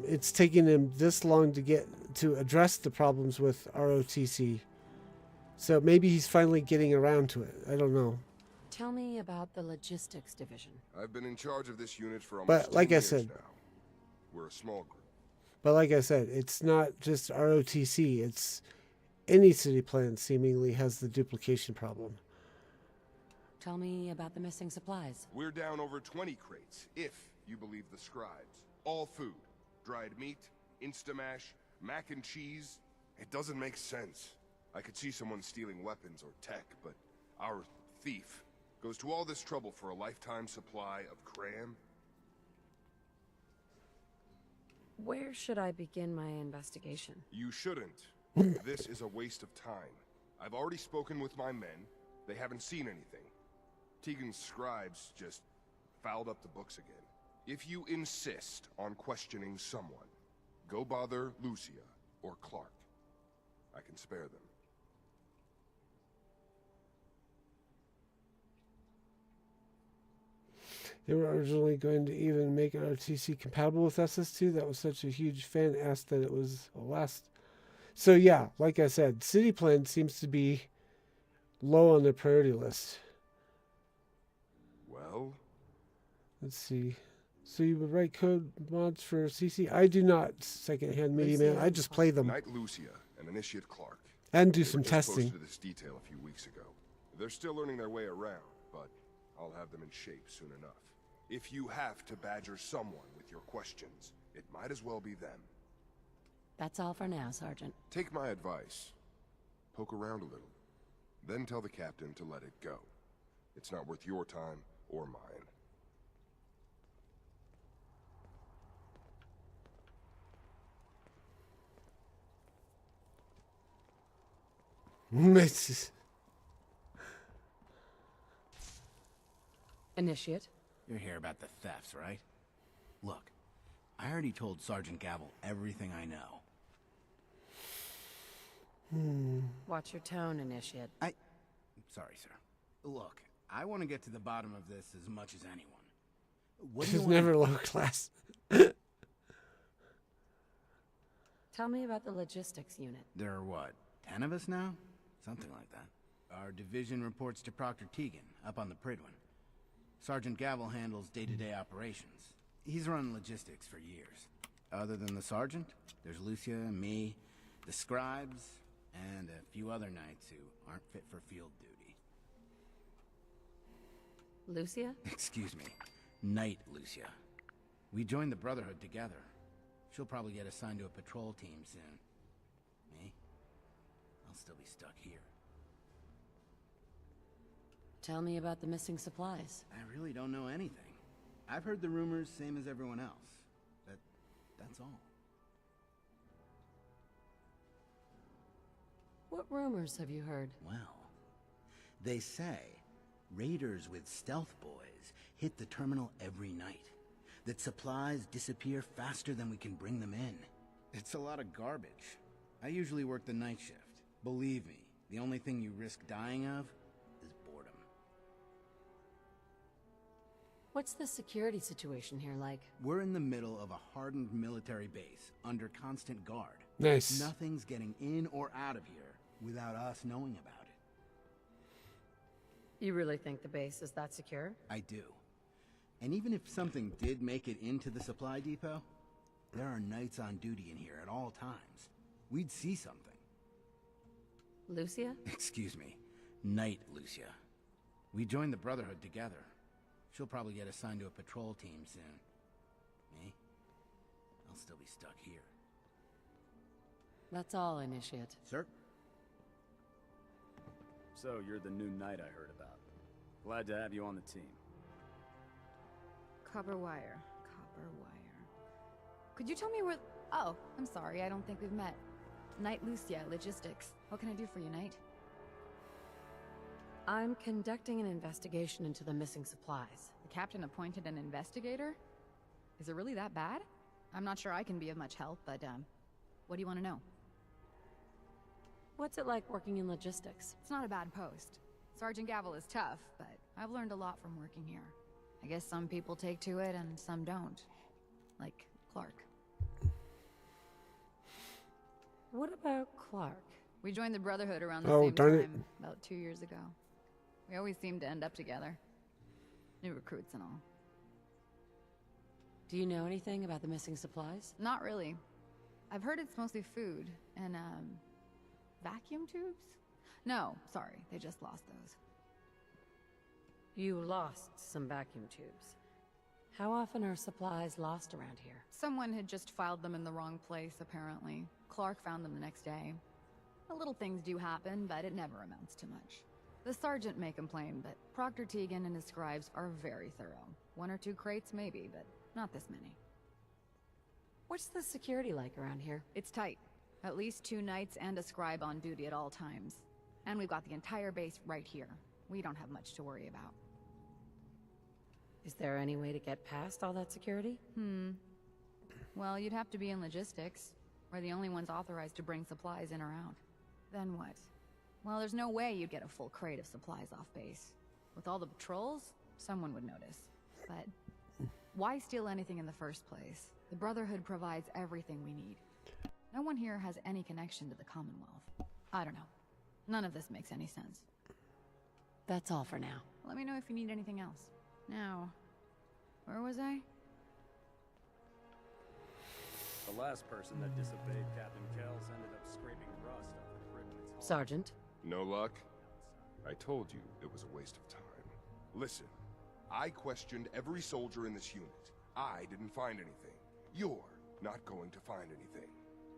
Speaker 1: it's taken him this long to address the problems with ROTC. So maybe he's finally getting around to it. I don't know.
Speaker 2: Tell me about the logistics division.
Speaker 9: I've been in charge of this unit for almost
Speaker 1: But like
Speaker 9: 10
Speaker 1: I
Speaker 9: years
Speaker 1: said,
Speaker 9: now. We're a small group.
Speaker 1: But like I said, it's not just ROTC. It's any city plan seemingly has the duplication problem.
Speaker 2: Tell me about the missing supplies.
Speaker 9: We're down over 20 crates, if you believe the scribes. All food. Dried meat, Instamash, mac and cheese. It doesn't make sense. I could see someone stealing weapons or tech, but our thief goes to all this trouble for a lifetime supply of cram?
Speaker 2: Where should I begin my investigation?
Speaker 9: You shouldn't. This is a waste of time. I've already spoken with my men. They haven't seen anything. Tegan's scribes just fouled up the books again. If you insist on questioning someone, go bother Lucia or Clark. I can spare them.
Speaker 1: They were originally going to even make an RTC compatible with SS2. That was such a huge fan ask that it was a last. So yeah, like I said, City Plan seems to be low on the priority list.
Speaker 9: Well?
Speaker 1: Let's see. So you would write code mods for CC? I do not, secondhand media man. I just play them.
Speaker 9: Knight Lucia and Initiate Clark.
Speaker 1: And do
Speaker 9: They
Speaker 1: some
Speaker 9: were just
Speaker 1: testing.
Speaker 9: posted this detail a few weeks ago. They're still learning their way around, but I'll have them in shape soon enough. If you have to badger someone with your questions, it might as well be them.
Speaker 10: That's all for now, Sergeant.
Speaker 9: Take my advice. Poke around a little. Then tell the captain to let it go. It's not worth your time or mine.
Speaker 2: Initiate?
Speaker 3: You're here about the thefts, right? Look, I already told Sergeant Gavel everything I know.
Speaker 2: Watch your tone, Initiate.
Speaker 3: Sorry, sir. Look, I want to get to the bottom of this as much as anyone. What do you
Speaker 1: It's
Speaker 3: want?
Speaker 1: never low class.
Speaker 2: Tell me about the logistics unit.
Speaker 3: There are what, 10 of us now? Something like that. Our division reports to Proctor Tegan, up on the Pridwin. Sergeant Gavel handles day-to-day operations. He's run logistics for years. Other than the sergeant, there's Lucia, me, the scribes, and a few other knights who aren't fit for field duty.
Speaker 2: Lucia?
Speaker 3: Excuse me. Knight Lucia. We joined the Brotherhood together. She'll probably get assigned to a patrol team soon. Me? I'll still be stuck here.
Speaker 10: Tell me about the missing supplies.
Speaker 3: I really don't know anything. I've heard the rumors, same as everyone else. That's all.
Speaker 10: What rumors have you heard?
Speaker 3: Well, they say raiders with stealth boys hit the terminal every night. That supplies disappear faster than we can bring them in. It's a lot of garbage. I usually work the night shift. Believe me, the only thing you risk dying of is boredom.
Speaker 10: What's the security situation here like?
Speaker 3: We're in the middle of a hardened military base, under constant guard.
Speaker 1: Nice.
Speaker 3: Nothing's getting in or out of here without us knowing about it.
Speaker 2: You really think the base is that secure?
Speaker 3: I do. And even if something did make it into the supply depot, there are knights on duty in here at all times. We'd see something.
Speaker 2: Lucia?
Speaker 3: Excuse me. Knight Lucia. We joined the Brotherhood together. She'll probably get assigned to a patrol team soon. Me? I'll still be stuck here.
Speaker 10: That's all, Initiate.
Speaker 3: Sir?
Speaker 11: So, you're the new knight I heard about. Glad to have you on the team.
Speaker 12: Copper wire. Copper wire. Could you tell me where... Oh, I'm sorry, I don't think we've met. Knight Lucia, Logistics. What can I do for you, Knight?
Speaker 2: I'm conducting an investigation into the missing supplies.
Speaker 12: The captain appointed an investigator? Is it really that bad? I'm not sure I can be of much help, but, what do you want to know?
Speaker 2: What's it like working in logistics?
Speaker 12: It's not a bad post. Sergeant Gavel is tough, but I've learned a lot from working here. I guess some people take to it and some don't. Like Clark.
Speaker 2: What about Clark?
Speaker 12: We joined the Brotherhood around the
Speaker 1: Oh,
Speaker 12: same
Speaker 1: darn it.
Speaker 12: time, about 2 years ago. We always seemed to end up together. New recruits and all.
Speaker 10: Do you know anything about the missing supplies?
Speaker 12: Not really. I've heard it's mostly food and, vacuum tubes? No, sorry, they just lost those.
Speaker 2: You lost some vacuum tubes. How often are supplies lost around here?
Speaker 12: Someone had just filed them in the wrong place, apparently. Clark found them the next day. The little things do happen, but it never amounts to much. The sergeant may complain, but Proctor Tegan and his scribes are very thorough. 1 or 2 crates maybe, but not this many.
Speaker 10: What's the security like around here?
Speaker 12: It's tight. At least 2 knights and a scribe on duty at all times. And we've got the entire base right here. We don't have much to worry about.
Speaker 10: Is there any way to get past all that security?
Speaker 12: Well, you'd have to be in logistics. We're the only ones authorized to bring supplies in or out. Then what? Well, there's no way you'd get a full crate of supplies off base. With all the patrols, someone would notice. But why steal anything in the first place? The Brotherhood provides everything we need. No one here has any connection to the Commonwealth. I don't know. None of this makes any sense.
Speaker 10: That's all for now.
Speaker 12: Let me know if you need anything else. Now, where was I?
Speaker 11: The last person that disobeyed Captain Kells ended up scraping rust off the Pridwin's hull.
Speaker 10: Sergeant?
Speaker 9: No luck? I told you it was a waste of time. Listen, I questioned every soldier in this unit. I didn't find anything. You're not going to find anything.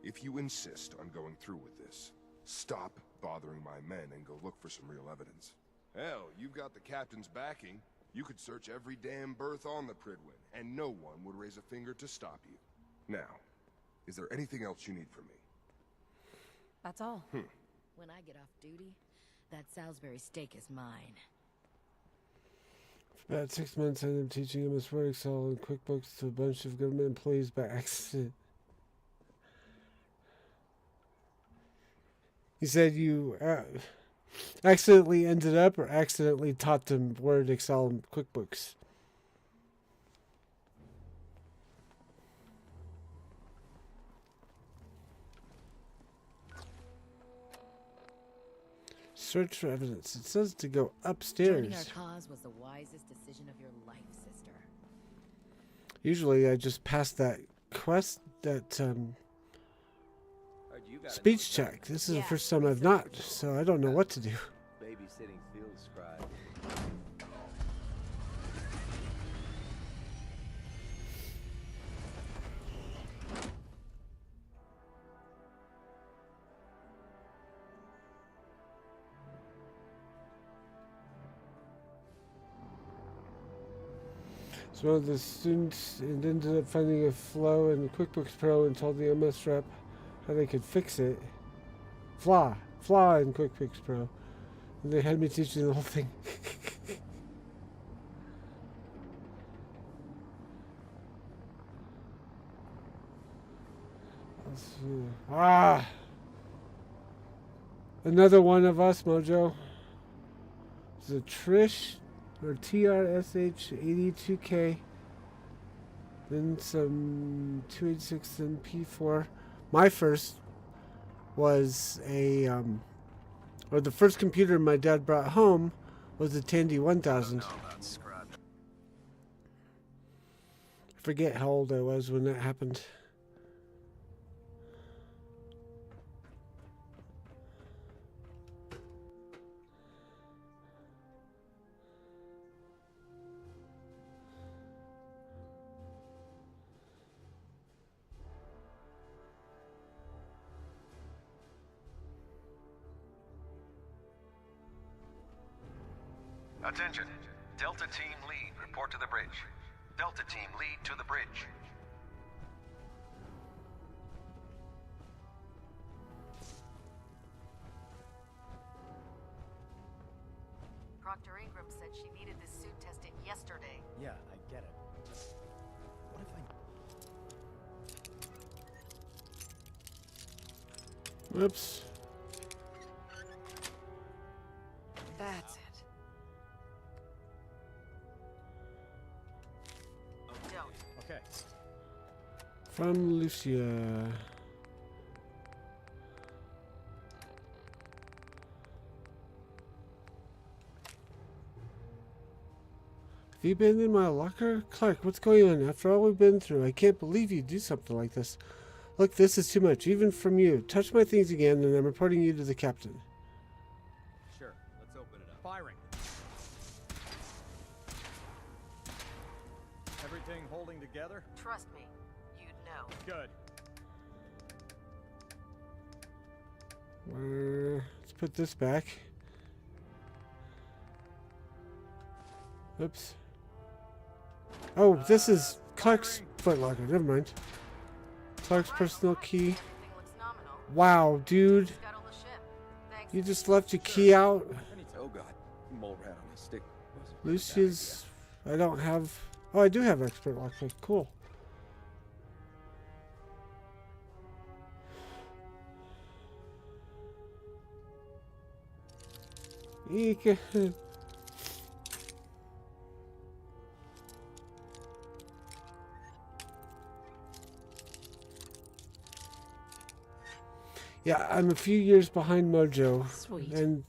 Speaker 9: If you insist on going through with this, stop bothering my men and go look for some real evidence. Hell, you've got the captain's backing. You could search every damn berth on the Pridwin, and no one would raise a finger to stop you. Now, is there anything else you need from me?
Speaker 10: That's all.
Speaker 13: When I get off duty, that Salisbury steak is mine.
Speaker 1: For about 6 months, I ended up teaching MS Word, Excel, and QuickBooks to a bunch of government employees by accident. He said you accidentally ended up or accidentally taught them Word, Excel, and QuickBooks. Search for evidence. It says to go upstairs.
Speaker 13: Joining our cause was the wisest decision of your life, sister.
Speaker 1: Usually I just pass that quest, that speech check. This is the first time I've not, so I don't know what to do.
Speaker 14: Babysitting field scribe.
Speaker 1: So one of the students ended up finding a flaw in QuickBooks Pro and told the MS rep how they could fix it. Flaw in QuickBooks Pro. And they had me teaching the whole thing. Another one of us, Mojo. Is it Trish? Or TRSH82K, then some 286, then P4. My first was a, or the first computer my dad brought home was a Tandy 1000. I forget how old I was when that happened.
Speaker 15: Attention. Delta Team Lead, report to the bridge. Delta Team Lead to the bridge.
Speaker 7: Proctor Ingram said she needed this suit tested yesterday.
Speaker 11: Yeah, I get it. What if I...
Speaker 1: Whoops.
Speaker 7: That's it.
Speaker 11: Okay.
Speaker 1: From Lucia. Have you been in my locker? Clark, what's going on? After all we've been through, I can't believe you'd do something like this. Look, this is too much, even from you. Touch my things again, and I'm reporting you to the captain.
Speaker 11: Sure, let's open it up. Firing. Everything holding together?
Speaker 7: Trust me, you'd know.
Speaker 11: Good.
Speaker 1: Let's put this back. Oops. Oh, this is Clark's footlocker. Never mind. Clark's personal key. Wow, dude. You just left your key out.
Speaker 5: Oh god, mole rat on a stick.
Speaker 1: Lucia's... I don't have... Oh, I do have expert lockpick. Cool. Eek. Yeah, I'm a few years behind Mojo.
Speaker 10: Sweet.
Speaker 1: And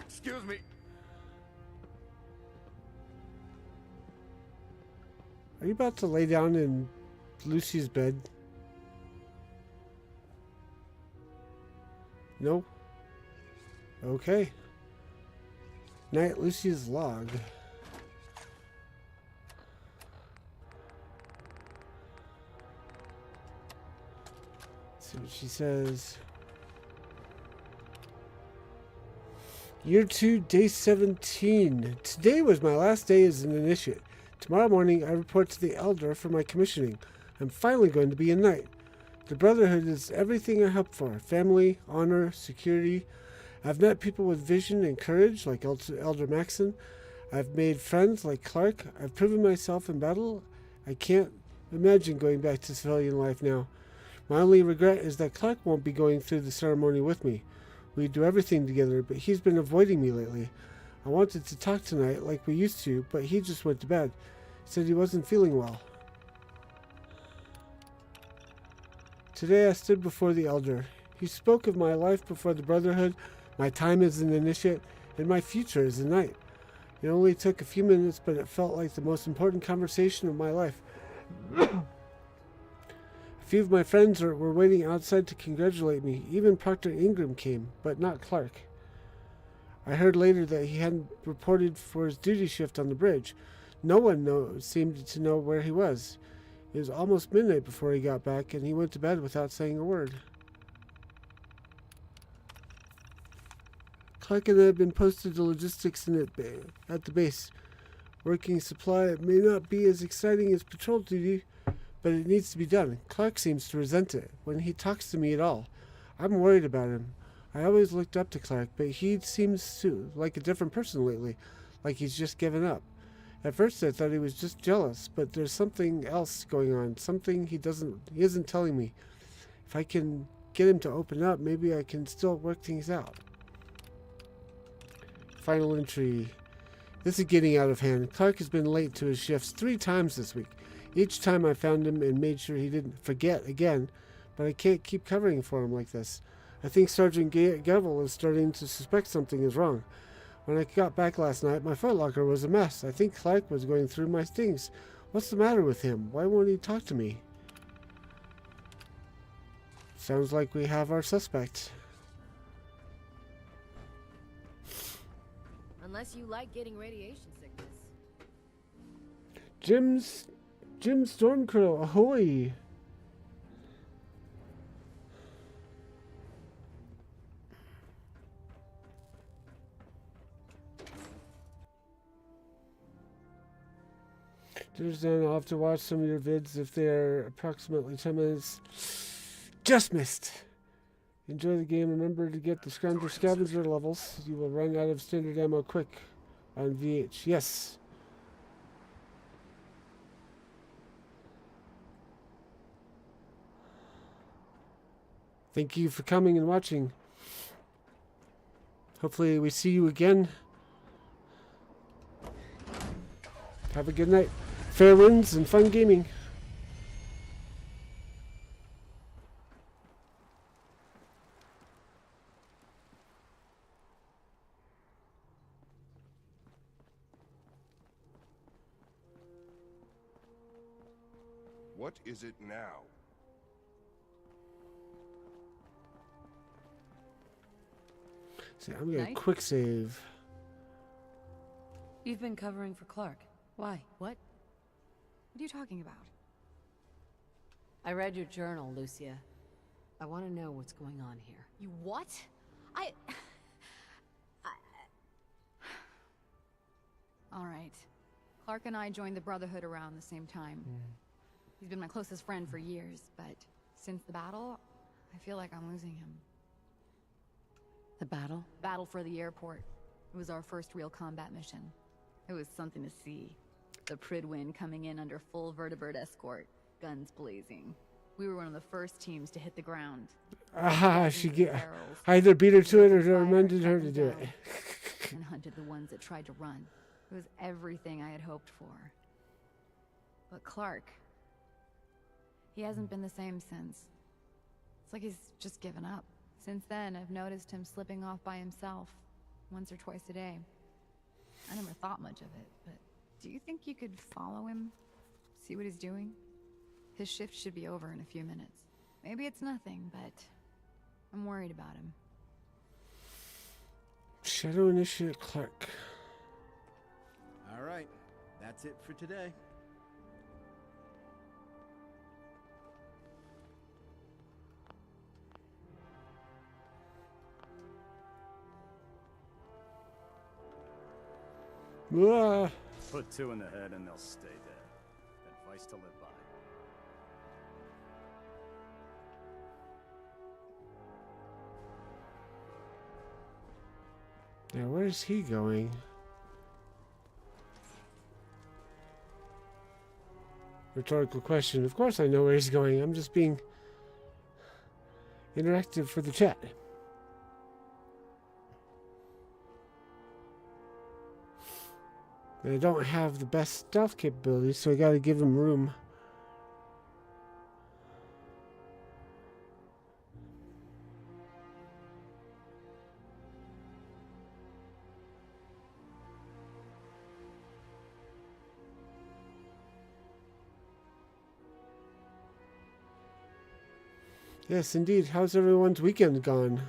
Speaker 3: excuse me.
Speaker 1: are you about to lay down in Lucy's bed? No? Okay. Night Lucy's log. Let's see what she says. Year 2, day 17. Today was my last day as an initiate. Tomorrow morning, I report to the Elder for my commissioning. I'm finally going to be a knight. The Brotherhood is everything I hoped for. Family, honor, security. I've met people with vision and courage, like Elder Maxon. I've made friends, like Clark. I've proven myself in battle. I can't imagine going back to civilian life now. My only regret is that Clark won't be going through the ceremony with me. We do everything together, but he's been avoiding me lately. I wanted to talk tonight like we used to, but he just went to bed. Said he wasn't feeling well. Today I stood before the Elder. He spoke of my life before the Brotherhood, my time as an initiate, and my future as a knight. It only took a few minutes, but it felt like the most important conversation of my life. A few of my friends were waiting outside to congratulate me. Even Proctor Ingram came, but not Clark. I heard later that he hadn't reported for his duty shift on the bridge. No one seemed to know where he was. It was almost midnight before he got back, and he went to bed without saying a word. Clark and I have been posted to logistics at the base. Working supply may not be as exciting as patrol duty, but it needs to be done. Clark seems to resent it when he talks to me at all. I'm worried about him. I always looked up to Clark, but he seems like a different person lately, like he's just given up. At first I thought he was just jealous, but there's something else going on, something he isn't telling me. If I can get him to open up, maybe I can still work things out. Final entry. This is getting out of hand. Clark has been late to his shifts 3 times this week. Each time I found him and made sure he didn't forget again, but I can't keep covering for him like this. I think Sergeant Gavel is starting to suspect something is wrong. When I got back last night, my footlocker was a mess. I think Clark was going through my things. What's the matter with him? Why won't he talk to me? Sounds like we have our suspect.
Speaker 13: Unless you like getting radiation sickness.
Speaker 1: Jim Stormcrow, ahoy! I'll have to watch some of your vids if they're approximately 10 minutes. Just missed! Enjoy the game. Remember to get the scavenger levels. You will run out of standard ammo quick on VH. Yes. Thank you for coming and watching. Hopefully we see you again. Have a good night. Fair winds and fun gaming.
Speaker 9: What is it now?
Speaker 1: See, I'm gonna quick save.
Speaker 10: You've been covering for Clark. Why?
Speaker 13: What?
Speaker 12: What are you talking about?
Speaker 10: I read your journal, Lucia. I want to know what's going on here.
Speaker 13: You what?
Speaker 12: All right. Clark and I joined the Brotherhood around the same time. He's been my closest friend for years, but Since the battle, I feel like I'm losing him.
Speaker 10: The battle?
Speaker 12: Battle for the airport. It was our first real combat mission. It was something to see. The Pridwin coming in under full vertebrate escort, guns blazing. We were one of the first teams to hit the ground.
Speaker 1: I either beat her to it or reminded her to do it.
Speaker 12: And hunted the ones that tried to run. It was everything I had hoped for. But Clark, he hasn't been the same since. It's like he's just given up. Since then, I've noticed him slipping off by himself, once or twice a day. I never thought much of it, but do you think you could follow him? See what he's doing? His shift should be over in a few minutes. Maybe it's nothing, but I'm worried about him.
Speaker 1: Shadow Initiate Clark.
Speaker 3: All right, that's it for today.
Speaker 11: Put two in the head and they'll stay dead. Advice to live by.
Speaker 1: Now, where's he going? Rhetorical question. Of course I know where he's going. I'm just being interactive for the chat. I don't have the best stealth capabilities, so I gotta give him room. Yes, indeed. How's everyone's weekend gone?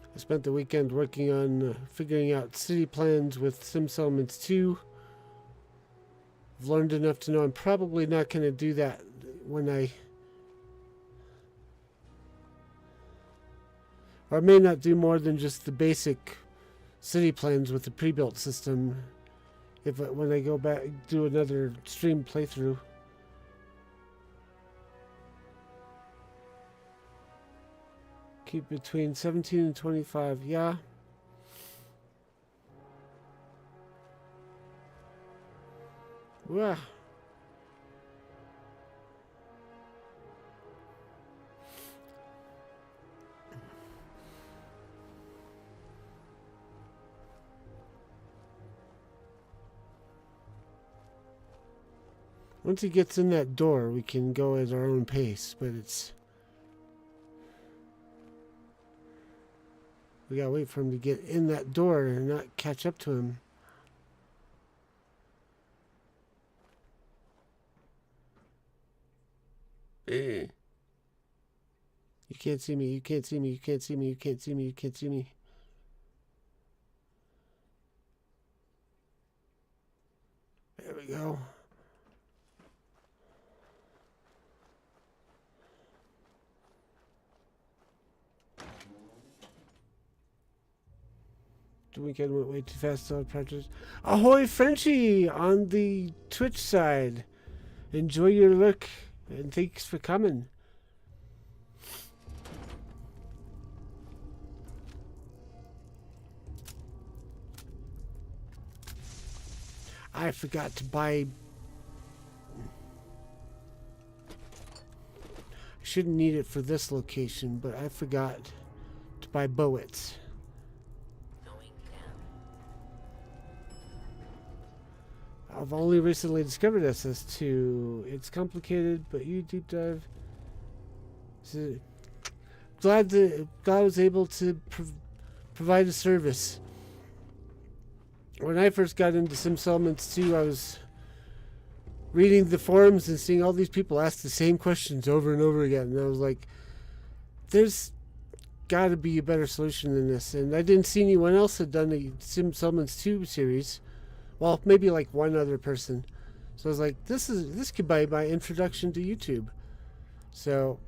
Speaker 1: I spent the weekend working on figuring out city plans with SimSettlements 2. I've learned enough to know I'm probably not going to do that when I may not do more than just the basic city plans with the pre-built system when I go back do another stream playthrough. Keep between 17 and 25. Yeah. Well. Once he gets in that door, we can go at our own pace, but we gotta wait for him to get in that door and not catch up to him. You can't see me, you can't see me, you can't see me, you can't see me, you can't see me. There we go. The weekend went way too fast. Ahoy, Frenchie, on the Twitch side. Enjoy your look, and thanks for coming. I forgot to buy... I shouldn't need it for this location, but I forgot to buy BoS. I've only recently discovered SS2. It's complicated, but you deep dive. So, glad I was able to provide a service. When I first got into SimSettlements 2, I was reading the forums and seeing all these people ask the same questions over and over again. And I was like, there's got to be a better solution than this. And I didn't see anyone else had done a SimSettlements 2 series. Well, maybe like one other person. So I was like, this could be my introduction to YouTube. So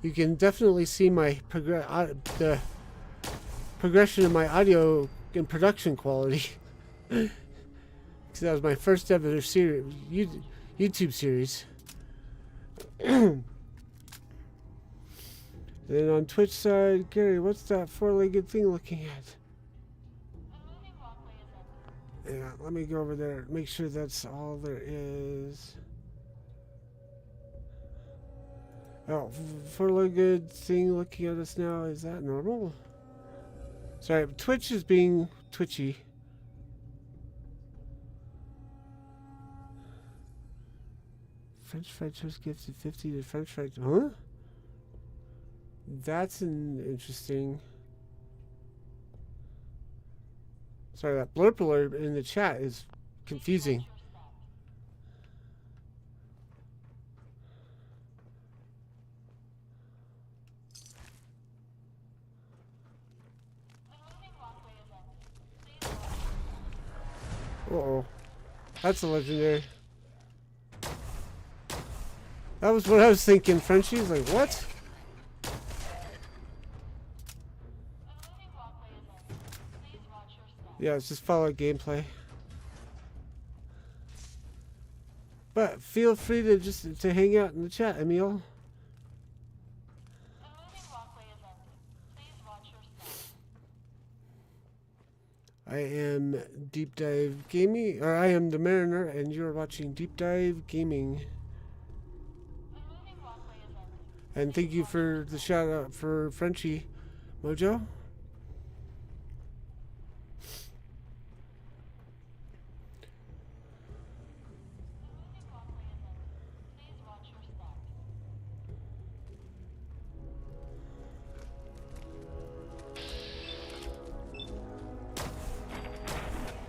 Speaker 1: you can definitely see my the progression of my audio and production quality. Because that was my first ever YouTube series. Then on Twitch side, Gary, what's that four-legged thing looking at? Yeah, let me go over there, make sure that's all there is. Oh, four-legged thing looking at us now, is that normal? Sorry, Twitch is being twitchy. French fried toast gifted 50 to French fried, huh? That's an interesting. Sorry, that blurb alert in the chat is confusing. Uh-oh. That's a legendary. That was what I was thinking, Frenchie's like, what? Yeah, it's just follow gameplay. But feel free to just to hang out in the chat, Emil. I am Deep Dive Gaming, or I am the Mariner, and you're watching Deep Dive Gaming. And thank you for the shout out for Frenchie, Mojo.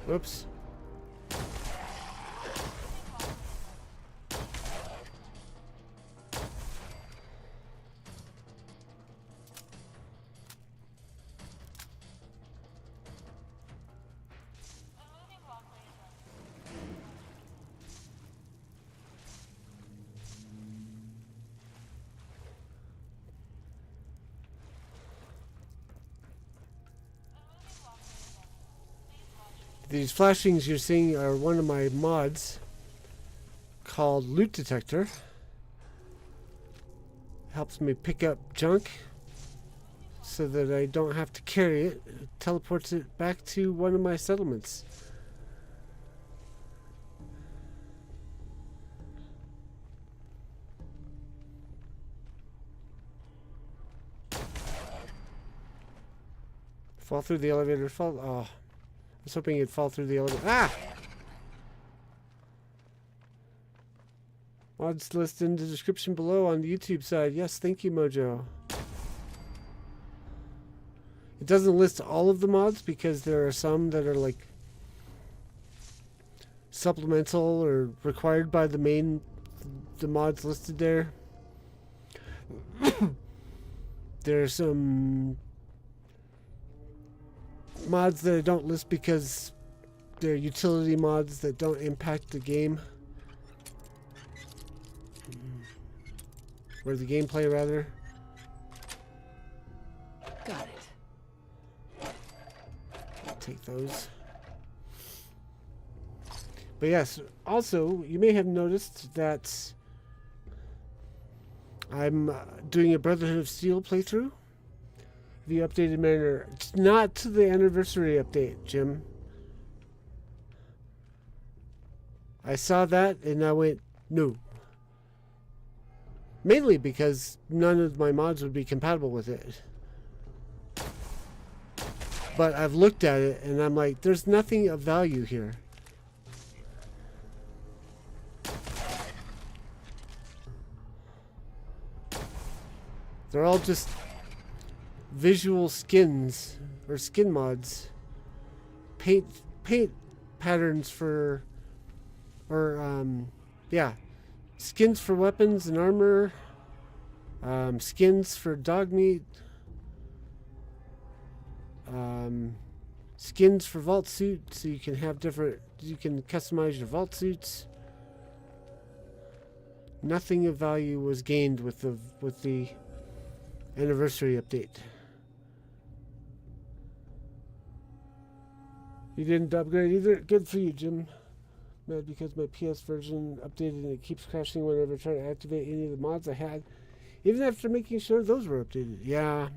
Speaker 1: Whoops. These flashings you're seeing are one of my mods called Loot Detector. Helps me pick up junk so that I don't have to carry it. It teleports it back to one of my settlements. Fall through the elevator. Fall. Oh. I was hoping it'd fall through the elevator. Ah! Mods list in the description below on the YouTube side. Yes, thank you, Mojo. It doesn't list all of the mods because there are some that are like supplemental or required by the mods listed there. There are some mods that I don't list because they're utility mods that don't impact the game. Or the gameplay, rather.
Speaker 10: Got it.
Speaker 1: Take those. But yes, also, you may have noticed that I'm doing a Brotherhood of Steel playthrough. The updated Mariner. It's not to the anniversary update, Jim. I saw that and I went, no. Mainly because none of my mods would be compatible with it. But I've looked at it and I'm like, there's nothing of value here. They're all just visual skins or skin mods, paint patterns for, or yeah, skins for weapons and armor, skins for dog meat, skins for vault suit, so you can have different, you can customize your vault suits. Nothing of value was gained with the anniversary update. You didn't upgrade either? Good for you, Jim. Mad because my PS version updated and it keeps crashing whenever I try to activate any of the mods I had, even after making sure those were updated. Yeah.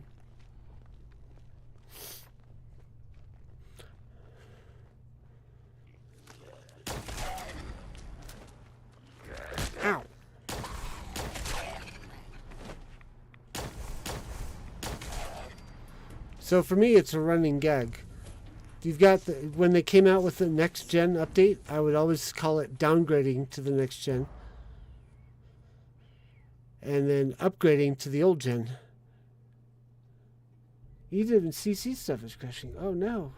Speaker 1: Ow. So for me, it's a running gag. You've got when they came out with the next gen update, I would always call it downgrading to the next gen, and then upgrading to the old gen. Even CC stuff is crashing. Oh no.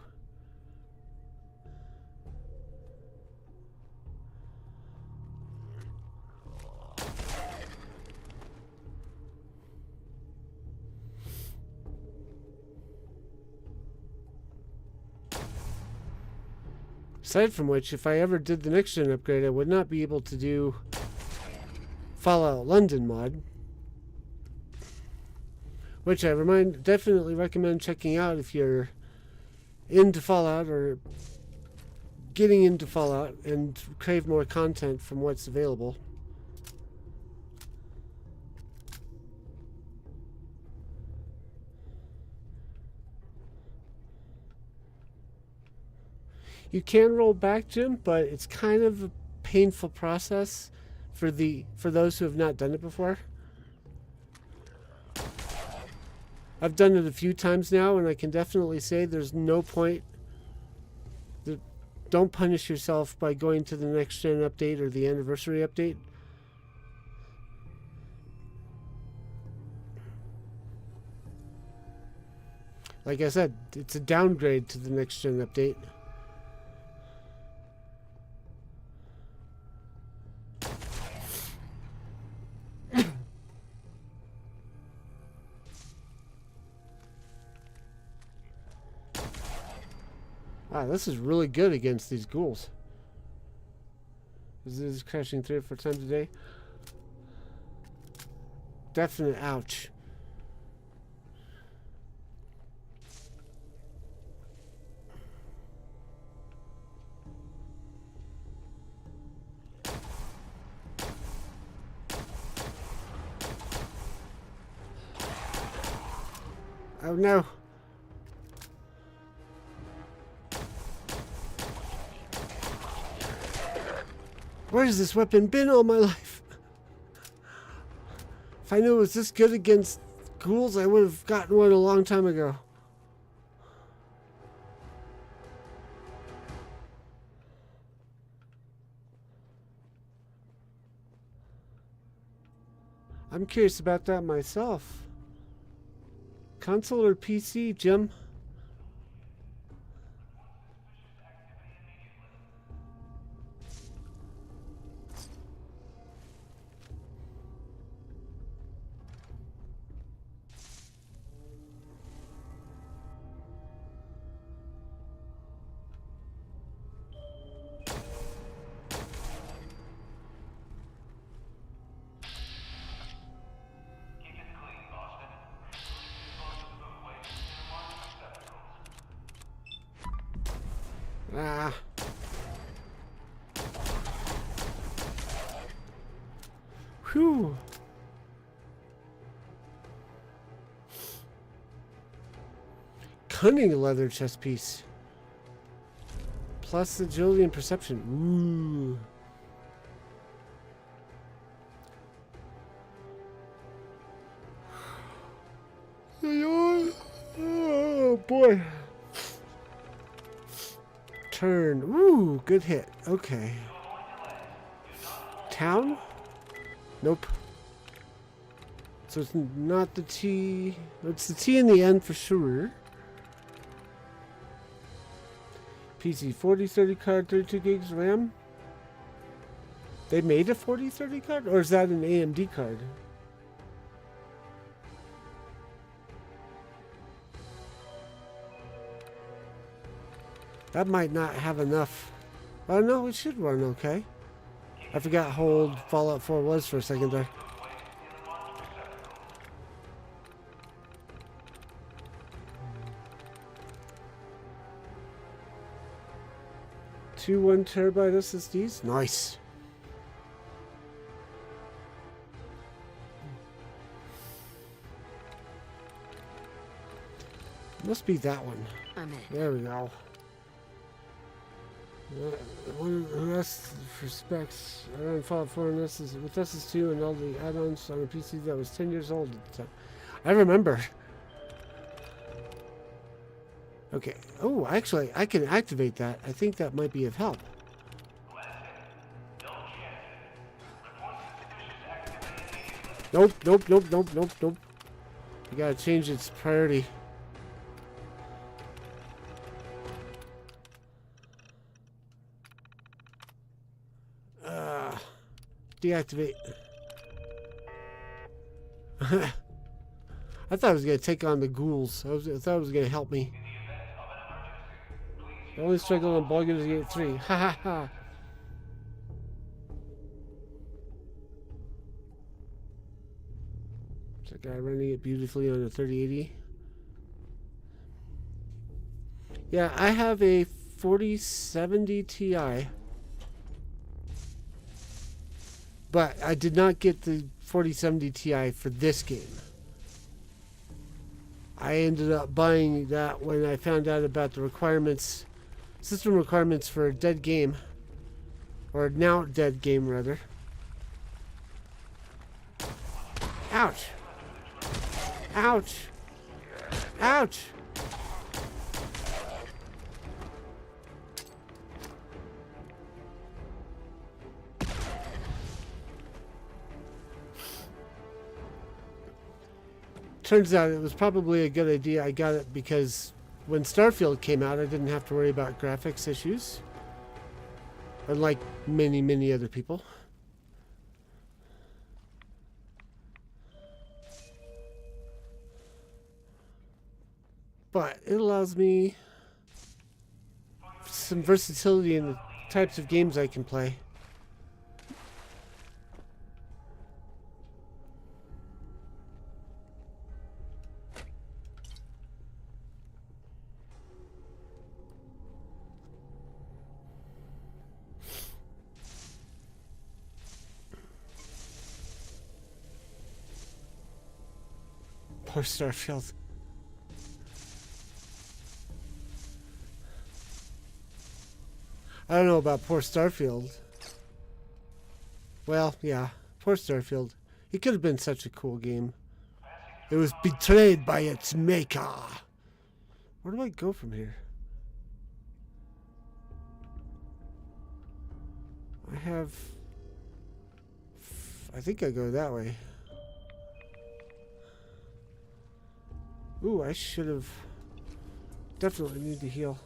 Speaker 1: Aside from which, if I ever did the next gen upgrade, I would not be able to do Fallout London mod, which I definitely recommend checking out if you're into Fallout or getting into Fallout and crave more content from what's available. You can roll back, Jim, but it's kind of a painful process for those who have not done it before. I've done it a few times now, and I can definitely say there's no point. Don't punish yourself by going to the next gen update or the anniversary update. Like I said, it's a downgrade to the next gen update. Wow, this is really good against these ghouls. This is crashing 3 or 4 times a day. Definite ouch. Oh no. Where's this weapon been all my life? If I knew it was this good against ghouls, I would have gotten one a long time ago. I'm curious about that myself. Console or PC, Jim? Ah. Whew. Cunning leather chest piece. Plus agility and perception. Ooh. Oh boy. Turn. Ooh, good hit. Okay. Town? Nope. So it's not the T. It's the T in the end for sure. PC 4030 card, 32 gigs RAM. They made a 4030 card? Or is that an AMD card? That might not have enough. Oh no, it should run okay. I forgot how old Fallout 4 was for a second there. Two 1 terabyte SSDs? Nice. Must be that one.
Speaker 10: I'm in.
Speaker 1: There we go. One rest for specs. I ran Fallout 4 and with SS2 and all the add-ons on a PC that was 10 years old at the time. I remember. Okay. Oh, actually, I can activate that. I think that might be of help. Nope, nope, nope, nope, nope, nope. You gotta change its priority. Deactivate. I thought it was going to take on the ghouls. I thought it was going to help me. The only struggle on Baldur's Gate 3. Ha ha ha. It's a guy running it beautifully on a 3080. Yeah, I have a 4070 Ti. But I did not get the 4070 Ti for this game. I ended up buying that when I found out about the requirements, system requirements for a dead game. Or now dead game, rather. Ouch! Ouch! Ouch! Turns out it was probably a good idea I got it because when Starfield came out, I didn't have to worry about graphics issues. Unlike many, many other people. But it allows me some versatility in the types of games I can play. Poor Starfield. I don't know about poor Starfield. Well, yeah, poor Starfield. It could have been such a cool game. It was betrayed by its maker. Where do I go from here? I think I go that way. Ooh, I should have... Definitely need to heal.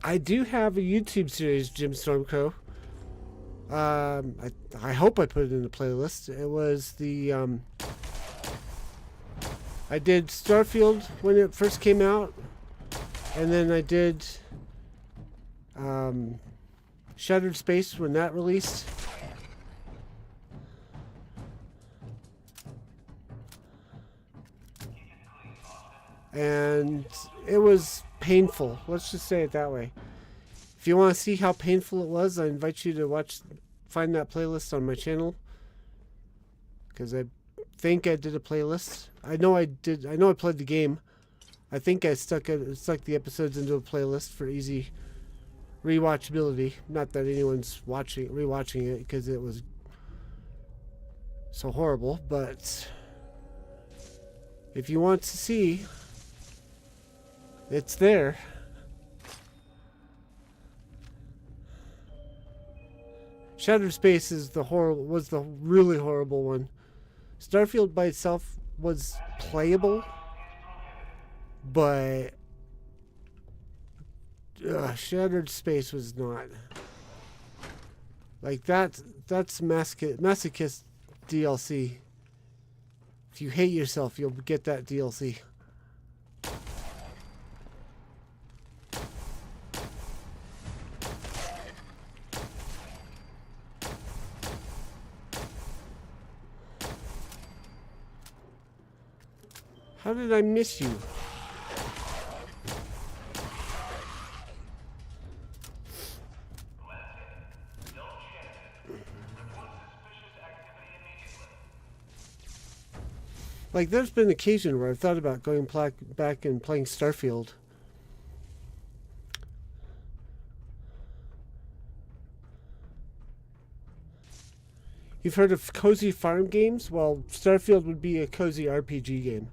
Speaker 1: I do have a YouTube series, Jim Stormcrow. I hope I put it in the playlist. It was the I did Starfield when it first came out, and then I did Shattered Space when that released. And it was painful. Let's just say it that way. If you want to see how painful it was, I invite you to find that playlist on my channel. Because I think I did a playlist. I know I did. I know I played the game. I think I stuck the episodes into a playlist for easy rewatchability. Not that anyone's rewatching it because it was so horrible. But if you want to see It's there. Shattered Space is was the really horrible one. Starfield by itself was playable, but Shattered Space was not. Like that's masochist DLC. If you hate yourself, you'll get that DLC. How did I miss you? Like, there's been an occasion where I've thought about going back and playing Starfield. You've heard of cozy farm games? Well, Starfield would be a cozy RPG game.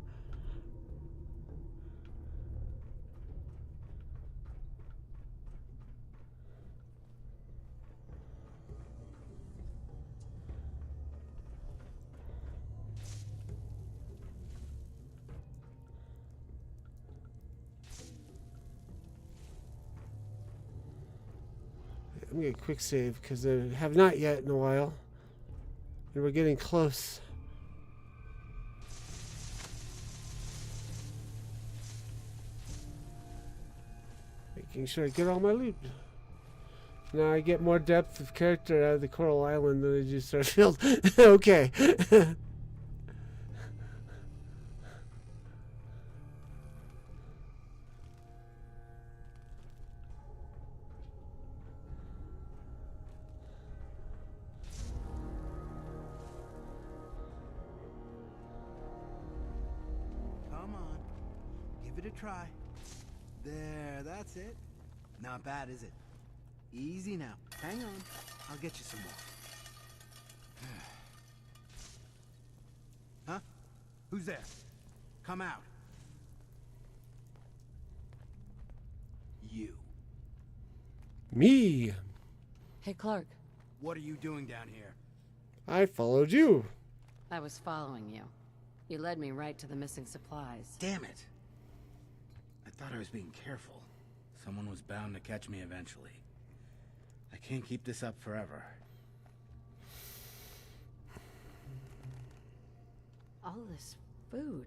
Speaker 1: I'm going to quick save because I have not yet in a while. And we're getting close. Making sure I get all my loot. Now I get more depth of character out of the Coral Island than I do Starfield. Okay.
Speaker 3: Come on. Give it a try. There, that's it. Not bad, is it? Easy now. Hang on. I'll get you some more. Huh? Who's there? Come out. You.
Speaker 1: Me.
Speaker 10: Hey, Clark.
Speaker 3: What are you doing down here?
Speaker 1: I followed you.
Speaker 10: I was following you. You led me right to the missing supplies.
Speaker 3: Damn it. I thought I was being careful. Someone was bound to catch me eventually. I can't keep this up forever.
Speaker 10: All this food.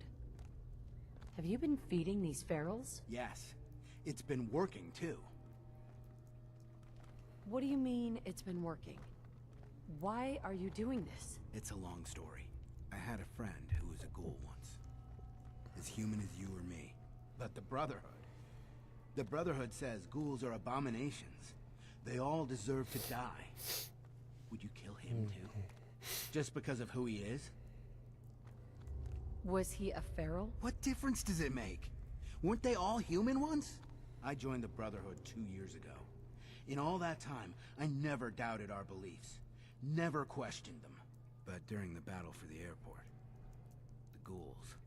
Speaker 10: Have you been feeding these ferals?
Speaker 3: Yes. It's been working, too.
Speaker 10: What do you mean it's been working? Why are you doing this?
Speaker 3: It's a long story. I had a friend who was a ghoul once. As human as you or me. But the Brotherhood. The Brotherhood says ghouls are abominations. They all deserve to die. Would you kill him too? Just because of who he is?
Speaker 10: Was he a feral?
Speaker 3: What difference does it make? Weren't they all human once? I joined the Brotherhood 2 years ago. In all that time, I never doubted our beliefs. Never questioned them. But during the battle for the airport, the ghouls,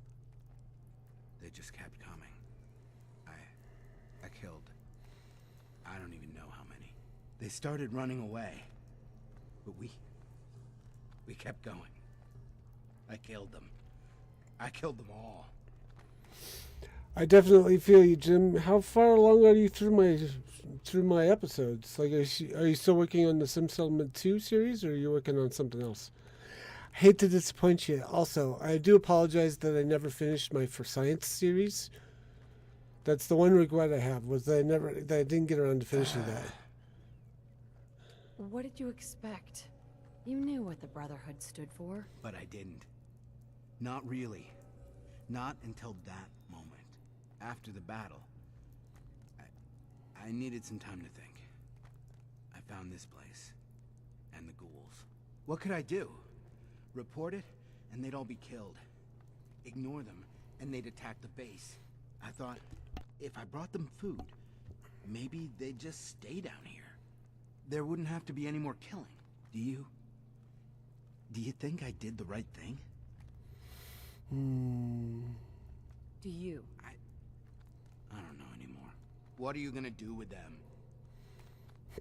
Speaker 3: they just kept coming. I killed, I don't even know how many. They started running away, but we kept going. I killed them. I killed them all.
Speaker 1: I definitely feel you, Jim. How far along are you through my episodes? Like, are you still working on the Sim Settlement 2 series, or are you working on something else? I hate to disappoint you. Also, I do apologize that I never finished my For Science series. That's the one regret I have, was that I didn't get around to finishing that.
Speaker 10: What did you expect? You knew what the Brotherhood stood for.
Speaker 3: But I didn't. Not really. Not until that moment. After the battle. I needed some time to think. I found this place. And the ghouls. What could I do? Report it, and they'd all be killed. Ignore them, and they'd attack the base. I thought, if I brought them food, maybe they'd just stay down here. There wouldn't have to be any more killing. Do you think I did the right thing?
Speaker 10: Do you?
Speaker 3: I don't know anymore. What are you gonna do with them?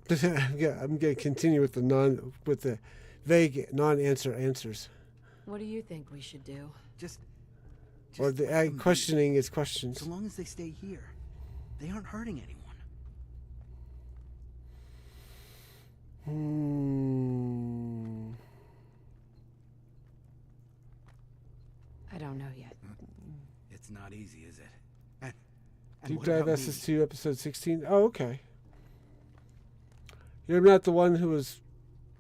Speaker 1: I'm gonna continue with the vague non-answer answers.
Speaker 10: What do you think we should do?
Speaker 3: Just
Speaker 1: Or the questioning is questions.
Speaker 3: So long as they stay here, they aren't hurting anyone.
Speaker 10: I don't know yet.
Speaker 3: It's not easy, is it?
Speaker 1: Deep Dive SS2 episode 16. Oh, okay. You're not the one who was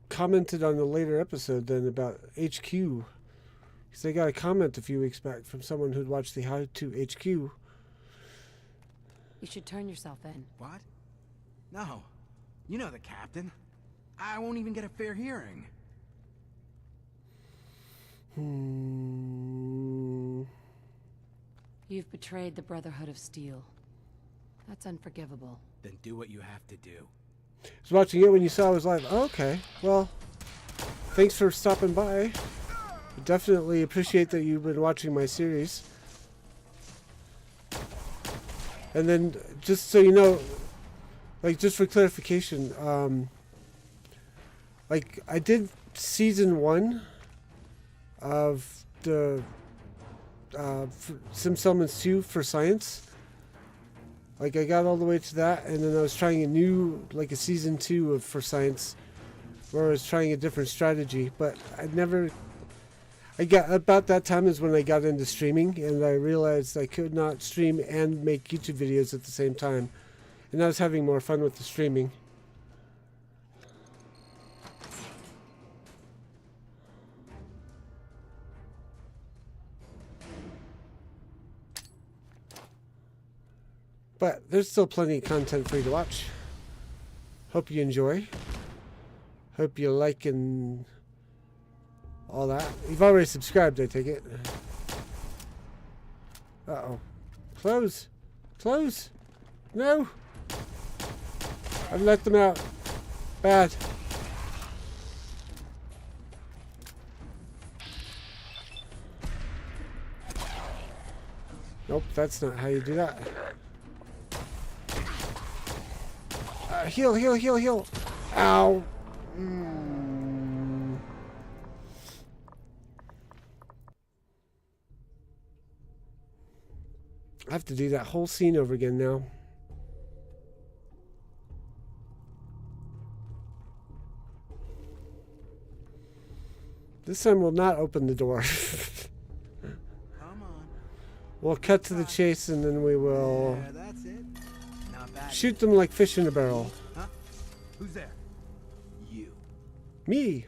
Speaker 1: commented on the later episode then about HQ. Because they got a comment a few weeks back from someone who'd watched the How to HQ.
Speaker 10: You should turn yourself in.
Speaker 3: What? No. You know the captain. I won't even get a fair hearing.
Speaker 10: You've betrayed the Brotherhood of Steel. That's unforgivable.
Speaker 3: Then do what you have to do.
Speaker 1: I was watching it when you saw I was live. Oh, okay. Well, thanks for stopping by. I definitely appreciate that you've been watching my series. And then, just so you know, like, just for clarification, like, I did season 1 of the Sim Summons 2 for science. Like, I got all the way to that, and then I was trying a new, like a season 2 of for science, where I was trying a different strategy, but I got, about that time is when I got into streaming, and I realized I could not stream and make YouTube videos at the same time, and I was having more fun with the streaming. But there's still plenty of content for you to watch. Hope you enjoy. Hope you like and all that. You've already subscribed, I take it. Uh-oh. Close. Close. No. I've let them out. Bad. Nope, that's not how you do that. Heal, heal, heal, heal. Ow. I have to do that whole scene over again now. This time we'll not open the door.
Speaker 3: Come on.
Speaker 1: We'll cut to the chase and then we will...
Speaker 3: Yeah, that's it. Not bad.
Speaker 1: Shoot them like fish in a barrel.
Speaker 3: Huh? Who's there? You.
Speaker 1: Me.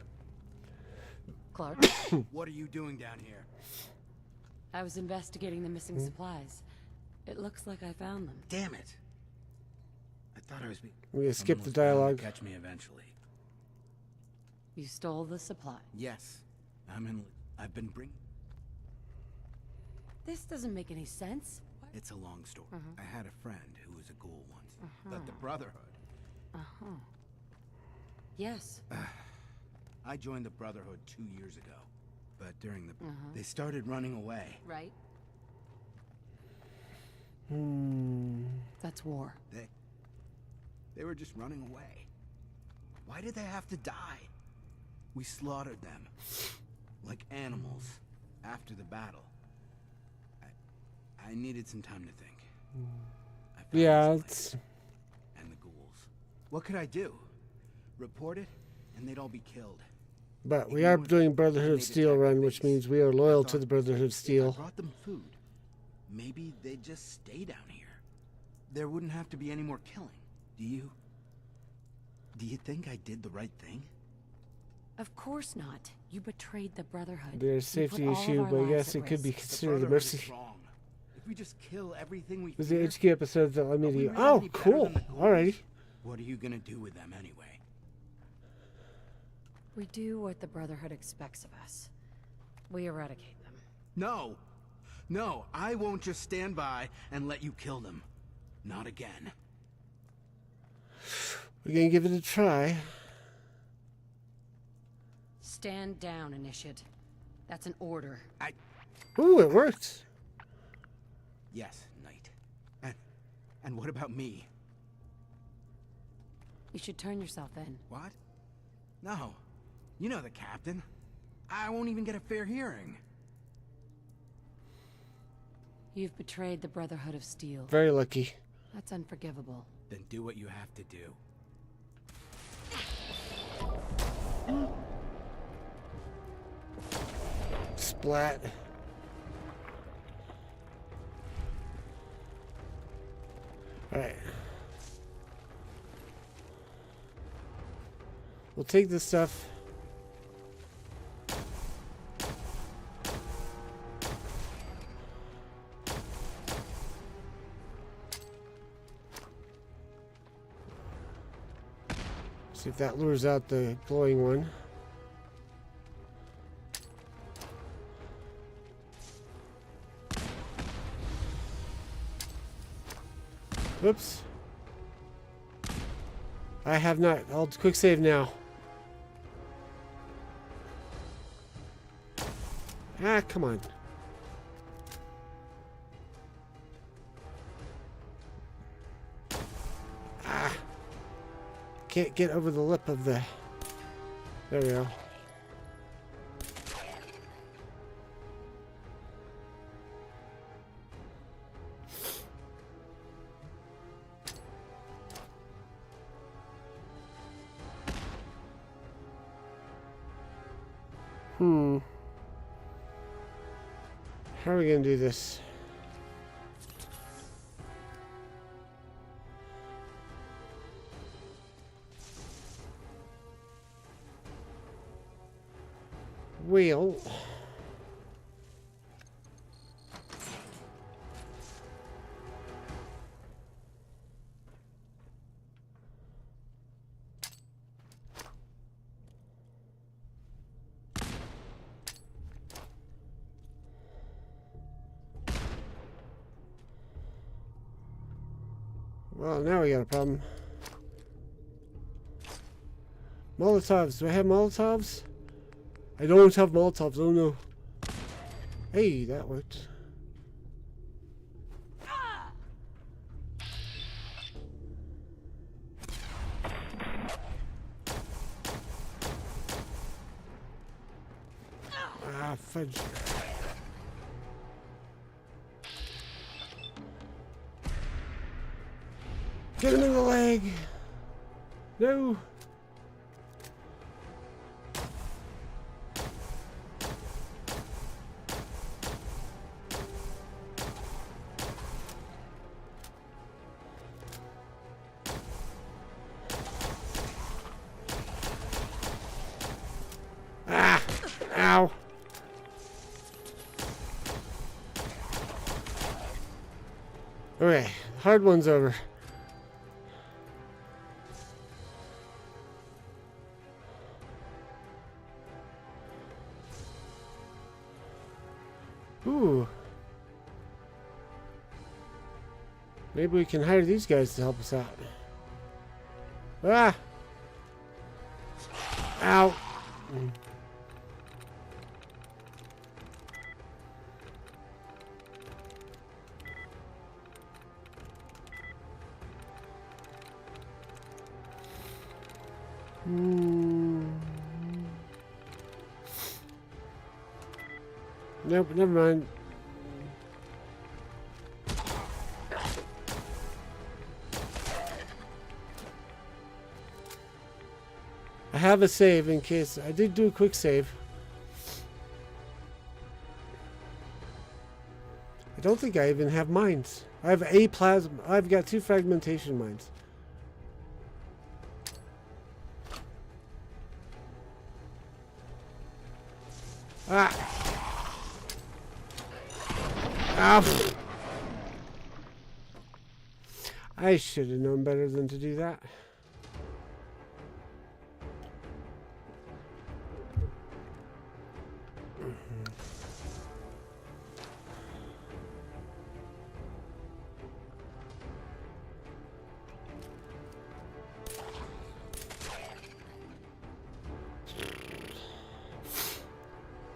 Speaker 10: Clark?
Speaker 3: What are you doing down here?
Speaker 10: I was investigating the missing supplies. It looks like I found them.
Speaker 3: Damn it. I thought I was being...
Speaker 1: We're gonna skip the dialogue.
Speaker 3: Catch me eventually.
Speaker 10: You stole the supply.
Speaker 3: Yes. I've been bringing...
Speaker 10: This doesn't make any sense.
Speaker 3: It's a long story. I had a friend who was a ghoul once. But the Brotherhood...
Speaker 10: Yes.
Speaker 3: I joined the Brotherhood 2 years ago. But during the... They started running away.
Speaker 10: Right. That's war.
Speaker 3: They were just running away. Why did they have to die? We slaughtered them. Like animals. After the battle. I needed some time to think.
Speaker 1: Yeah, it's...
Speaker 3: And the ghouls. What could I do? Report it, and they'd all be killed.
Speaker 1: But we are doing Brotherhood of Steel run, which means we are loyal to the Brotherhood of Steel.
Speaker 3: I brought them food. Maybe they'd just stay down here. There wouldn't have to be any more killing. Do you think I did the right thing?
Speaker 10: Of course not. You betrayed the Brotherhood.
Speaker 1: There's a safety issue, but yes, it could be considered a mercy.
Speaker 3: If we just kill everything we
Speaker 1: There's the HQ episode that let me do. Oh, cool. Alrighty.
Speaker 3: What are you gonna do with them anyway?
Speaker 10: We do what the Brotherhood expects of us. We eradicate them.
Speaker 3: No! No, I won't just stand by and let you kill them. Not again.
Speaker 1: We're gonna give it a try.
Speaker 10: Stand down, Initiate. That's an order.
Speaker 1: Ooh, it worked.
Speaker 3: Yes, Knight. And what about me?
Speaker 10: You should turn yourself in.
Speaker 3: What? No. You know the captain. I won't even get a fair hearing.
Speaker 10: You've betrayed the Brotherhood of Steel.
Speaker 1: Very lucky.
Speaker 10: That's unforgivable.
Speaker 3: Then do what you have to do.
Speaker 1: Splat. Alright. We'll take this stuff. See if that lures out the glowing one. Whoops. I have not. I'll quick save now. Ah, come on. Ah. Can't get over the lip of the... There we go. How are we going to do this? Well... Well, now we got a problem. Molotovs. Do I have Molotovs? I don't have Molotovs. Oh no. Hey, that worked. Ah, fudge. Get him in the leg! No! Ah! Ow! Okay, hard one's over. Ooh. Maybe we can hire these guys to help us out. Ah! Ow! Nope, never mind. I have a save in case I did do a quick save. I don't think I even have mines. I have a plasma. I've got 2 fragmentation mines. Ah! Ow. I should have known better than to do that.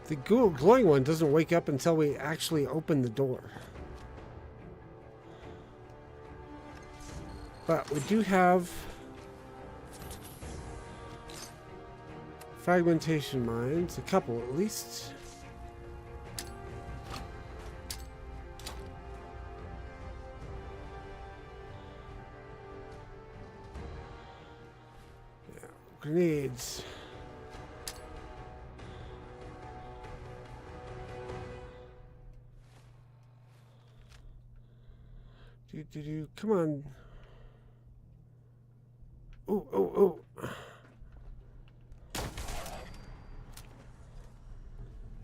Speaker 1: The glowing one doesn't wake up until we actually open the door. But we do have fragmentation mines, a couple at least. Yeah, grenades. Come on. Oh, oh, oh.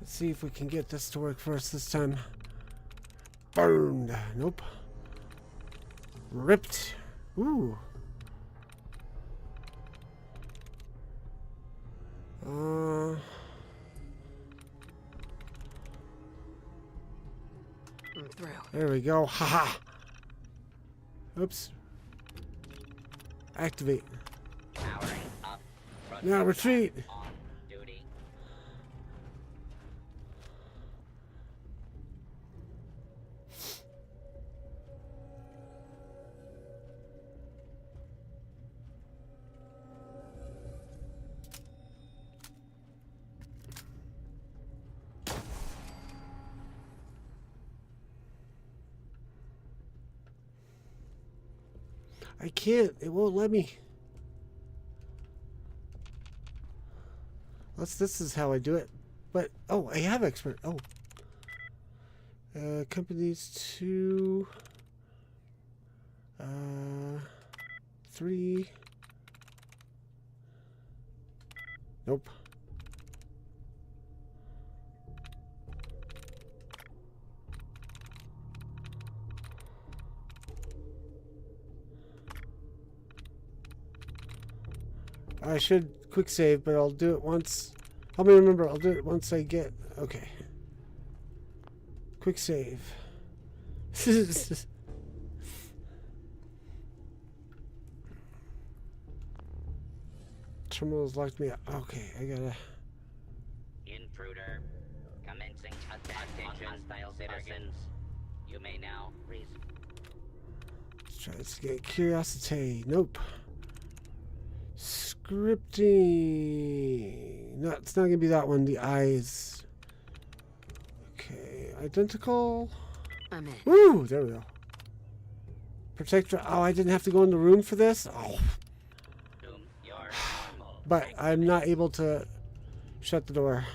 Speaker 1: Let's see if we can get this to work for us this time. Burned. Nope. Ripped. Ooh.
Speaker 2: Through.
Speaker 1: There we go. Haha. Oops. Activate. Now retreat. I can't. It won't let me. This is how I do it. But, oh, I have expert. Oh. Companies 2. 3. Nope. I should quick save, but I'll do it once. Help me remember, I'll do it once I get... Okay. Quick save. Terminal's locked me out. Okay, I gotta...
Speaker 16: Intruder. Commencing attack on hostile citizens. You may now resume.
Speaker 1: Let's try this again. Curiosity. Nope. Scripting. No, it's not gonna be that one. The eyes. Okay, identical.
Speaker 2: I'm in.
Speaker 1: Woo! There we go. Protector. Oh, I didn't have to go in the room for this. Oh. But I'm not able to shut the door.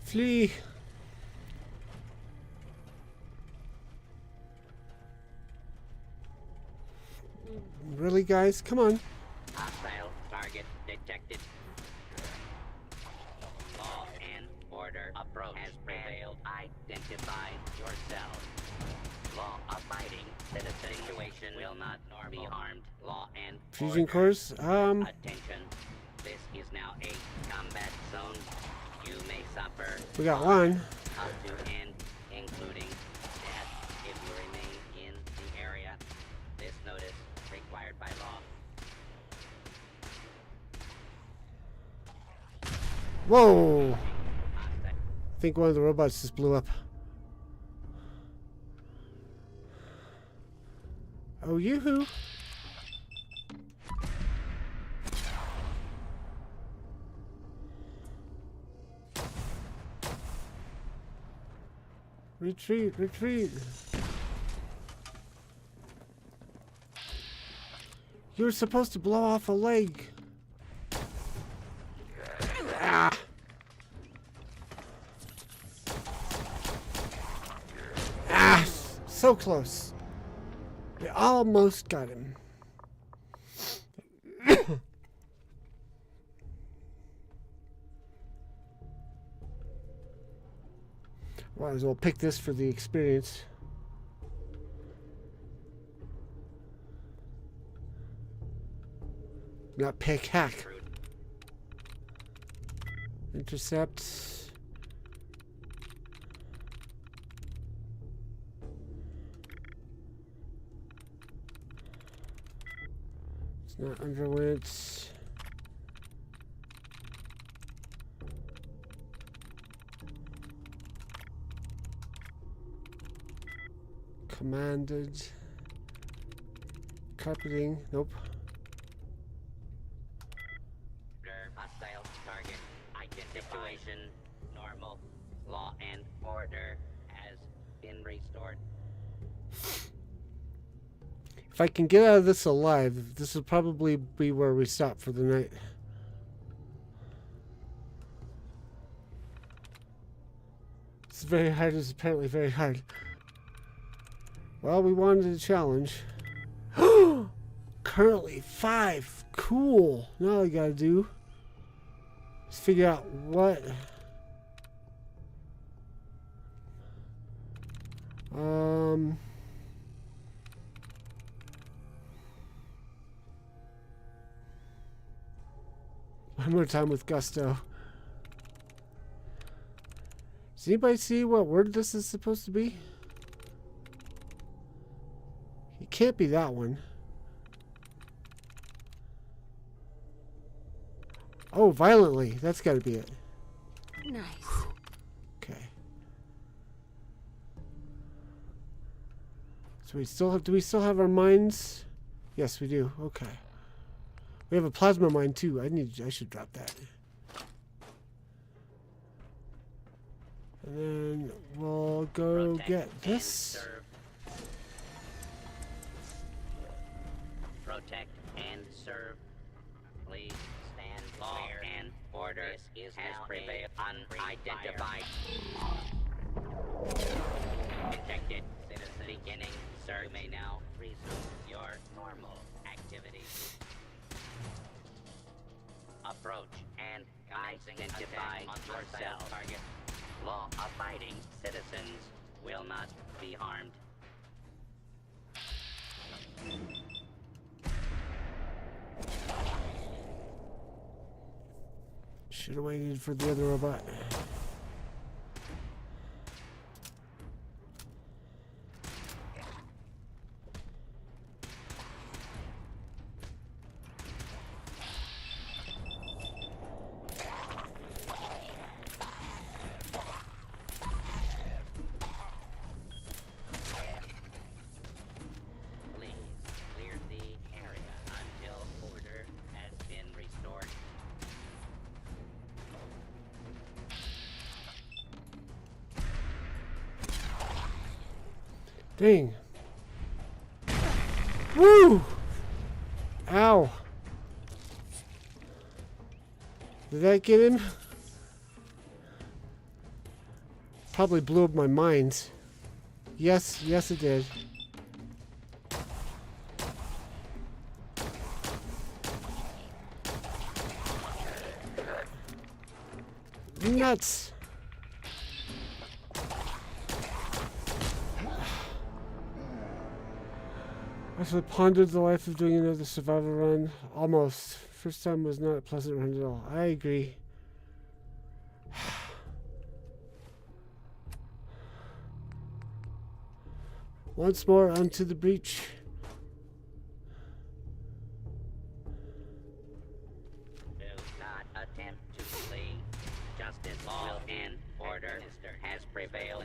Speaker 1: Flee! Really, guys? Come on.
Speaker 16: Hostile target detected. Law and order approach has prevailed. Identify yourself. Law-abiding citizen situation will not be harmed. Law and
Speaker 1: Fusion
Speaker 16: order.
Speaker 1: cores.
Speaker 16: Attention. This is now a combat zone. You may suffer.
Speaker 1: We got one.
Speaker 16: Up to and including death if you remain in the area. This notice required by law.
Speaker 1: Whoa! I think one of the robots just blew up. Oh, yoo-hoo! Retreat, retreat! You were supposed to blow off a leg. Ah! Ah! So close. We almost got him. Might as well pick this for the experience. Not pick, hack. Intercept. It's not underwent. Commanded. Carpeting. Nope.
Speaker 16: Hostile target identified. Situation normal. Law and order has been restored.
Speaker 1: If I can get out of this alive, this will probably be where we stop for the night. It's very hard. It's apparently very hard. Well, we wanted a challenge. Currently 5. Cool. Now all I gotta do is figure out what. One more time with gusto. Does anybody see what word this is supposed to be? It can't be that one. Oh, violently. That's got to be it.
Speaker 13: Nice.
Speaker 1: Okay. So we still have. Do we still have our mines? Yes, we do. Okay. We have a plasma mine too. I should drop that. And then we'll go get this.
Speaker 16: Protect and serve. Please stand law and order. This is has prevailed. Unidentified. Detected. Citizen. Beginning. Sir, may now resume your normal activities. Approach and identify yourself. Target. Law-abiding citizens will not be harmed.
Speaker 1: Should have waited for the other robot. Dang. Woo! Ow. Did that get him? Probably blew up my mind. Yes, yes it did. Nuts. I should have pondered the life of doing another survival run. Almost. First time was not a pleasant run at all. I agree. Once more onto the breach.
Speaker 16: Do not attempt to flee. Justice, law, and order has prevailed.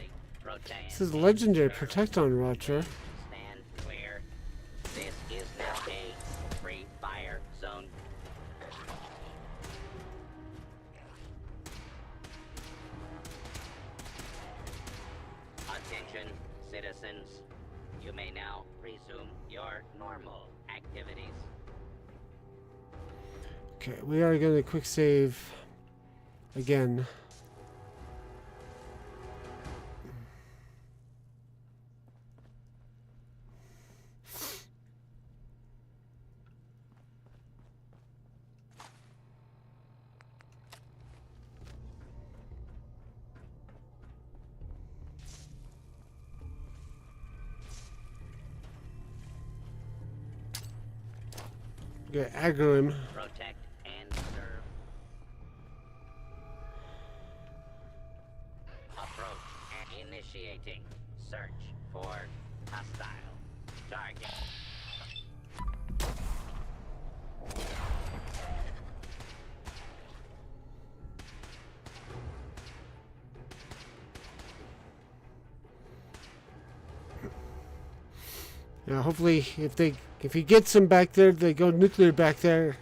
Speaker 1: This is legendary. Protect on Roger.
Speaker 16: Stand clear. This is now a free fire zone. Attention, citizens. You may now resume your normal activities.
Speaker 1: Okay, we are going to quick save again. Okay, aggro him.
Speaker 16: Protect and serve. Approach and initiating search for hostile target.
Speaker 1: Now, hopefully, if he gets them back there, they go nuclear back there.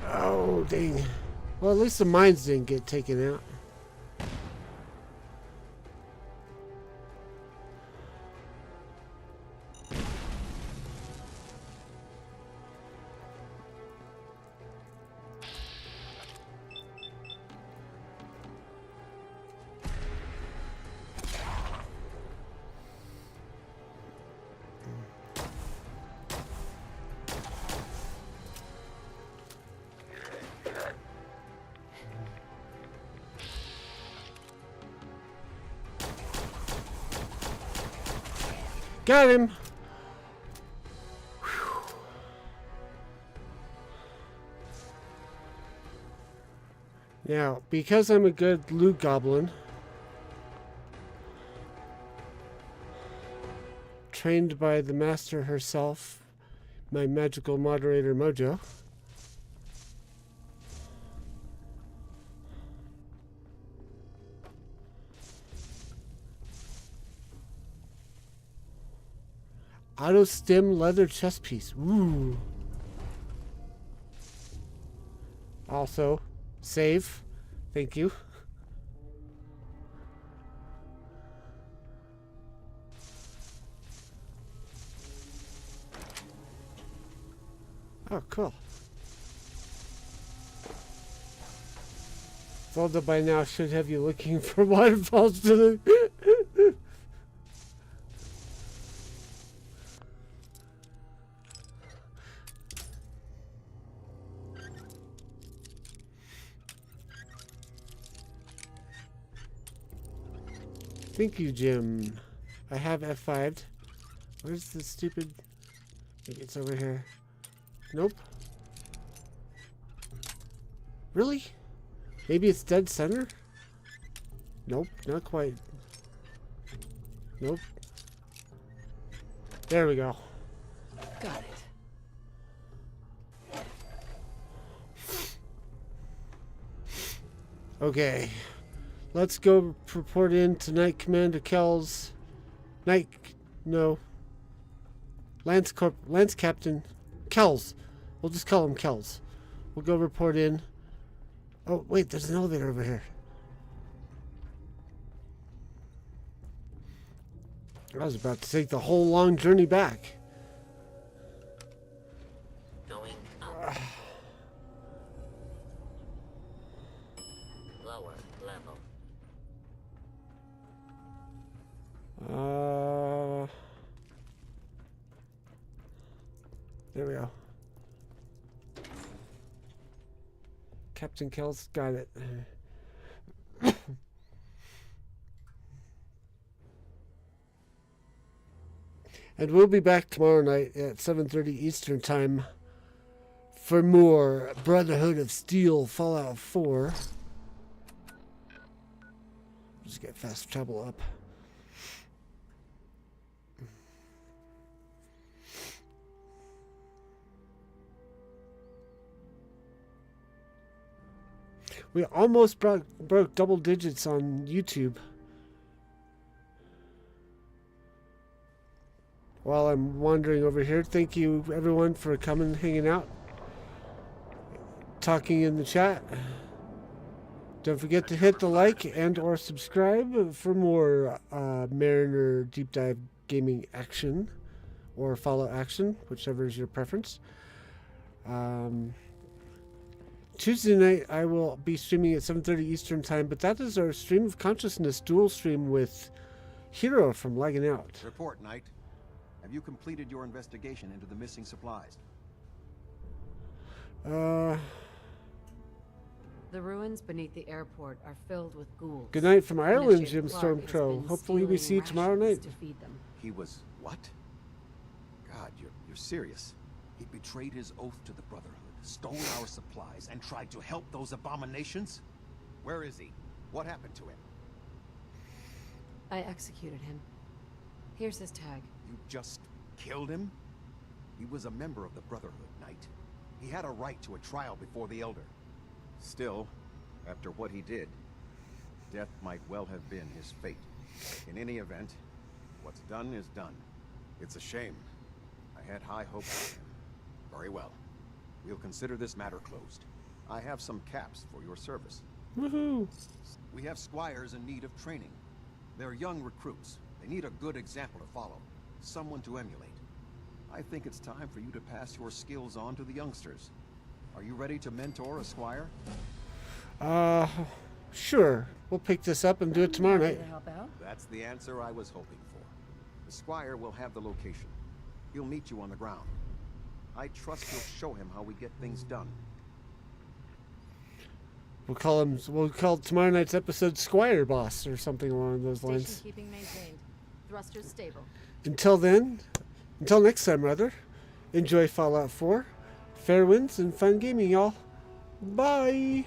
Speaker 1: Oh, dang. Well, at least the mines didn't get taken out. Got him! Whew. Now, because I'm a good loot goblin, trained by the master herself, my magical moderator Mojo, auto stem leather chest piece. Ooh. Also, save. Thank you. Oh, cool. Zelda by now should have you looking for waterfalls to the... Thank you, Jim. I have F5'd. Where's the stupid... Maybe it's over here. Nope. Really? Maybe it's dead center? Nope, not quite. Nope. There we go.
Speaker 2: Got it.
Speaker 1: Okay. Let's go report in to Knight Commander Kells. Lance Captain Kells. We'll just call him Kells. We'll go report in. Oh, wait, there's an elevator over here. I was about to take the whole long journey back.
Speaker 16: Going up. Lower level.
Speaker 1: There we go. Captain Kells got it. And we'll be back tomorrow night at 7:30 Eastern Time for more Brotherhood of Steel Fallout 4. Just get fast travel up. We almost broke double digits on YouTube. While I'm wandering over here, thank you everyone for coming, hanging out, talking in the chat. Don't forget to hit the like and or subscribe for more Mariner Deep Dive Gaming action or Fallout action, whichever is your preference. Tuesday night I will be streaming at 7:30 Eastern Time, but that is our Stream of Consciousness dual stream with Hero from Lagging Out.
Speaker 17: Report, Knight. Have you completed your investigation into the missing supplies?
Speaker 10: The ruins beneath the airport are filled with ghouls.
Speaker 1: Good night from Ireland,
Speaker 10: Initiate
Speaker 1: Jim
Speaker 10: Clark has
Speaker 1: Stormcrow.
Speaker 10: been
Speaker 1: Hopefully we see you
Speaker 10: stealing
Speaker 1: tomorrow night.
Speaker 10: rations to feed them.
Speaker 17: He was what? God, you're serious. He betrayed his oath to the Brotherhood, stole our supplies, and tried to help those abominations? Where is he? What happened to him?
Speaker 10: I executed him. Here's his tag.
Speaker 17: You just killed him? He was a member of the Brotherhood, Knight. He had a right to a trial before the Elder. Still, after what he did, death might well have been his fate. In any event, What's done is done. It's a shame. I had high hopes for him. Very well. We'll consider this matter closed. I have some caps for your service.
Speaker 1: Woohoo!
Speaker 17: We have squires in need of training. They're young recruits. They need a good example to follow. Someone to emulate. I think it's time for you to pass your skills on to the youngsters. Are you ready to mentor a squire?
Speaker 1: Sure. We'll pick this up and do it tomorrow night.
Speaker 17: That's the answer I was hoping for. The squire will have the location. He'll meet you on the ground. I trust you'll show him how we get things done.
Speaker 1: We'll call tomorrow night's episode Squire Boss or something along those lines.
Speaker 10: Station keeping maintained. Thrusters stable.
Speaker 1: Until next time, rather. Enjoy Fallout 4. Fair winds and fun gaming, y'all. Bye!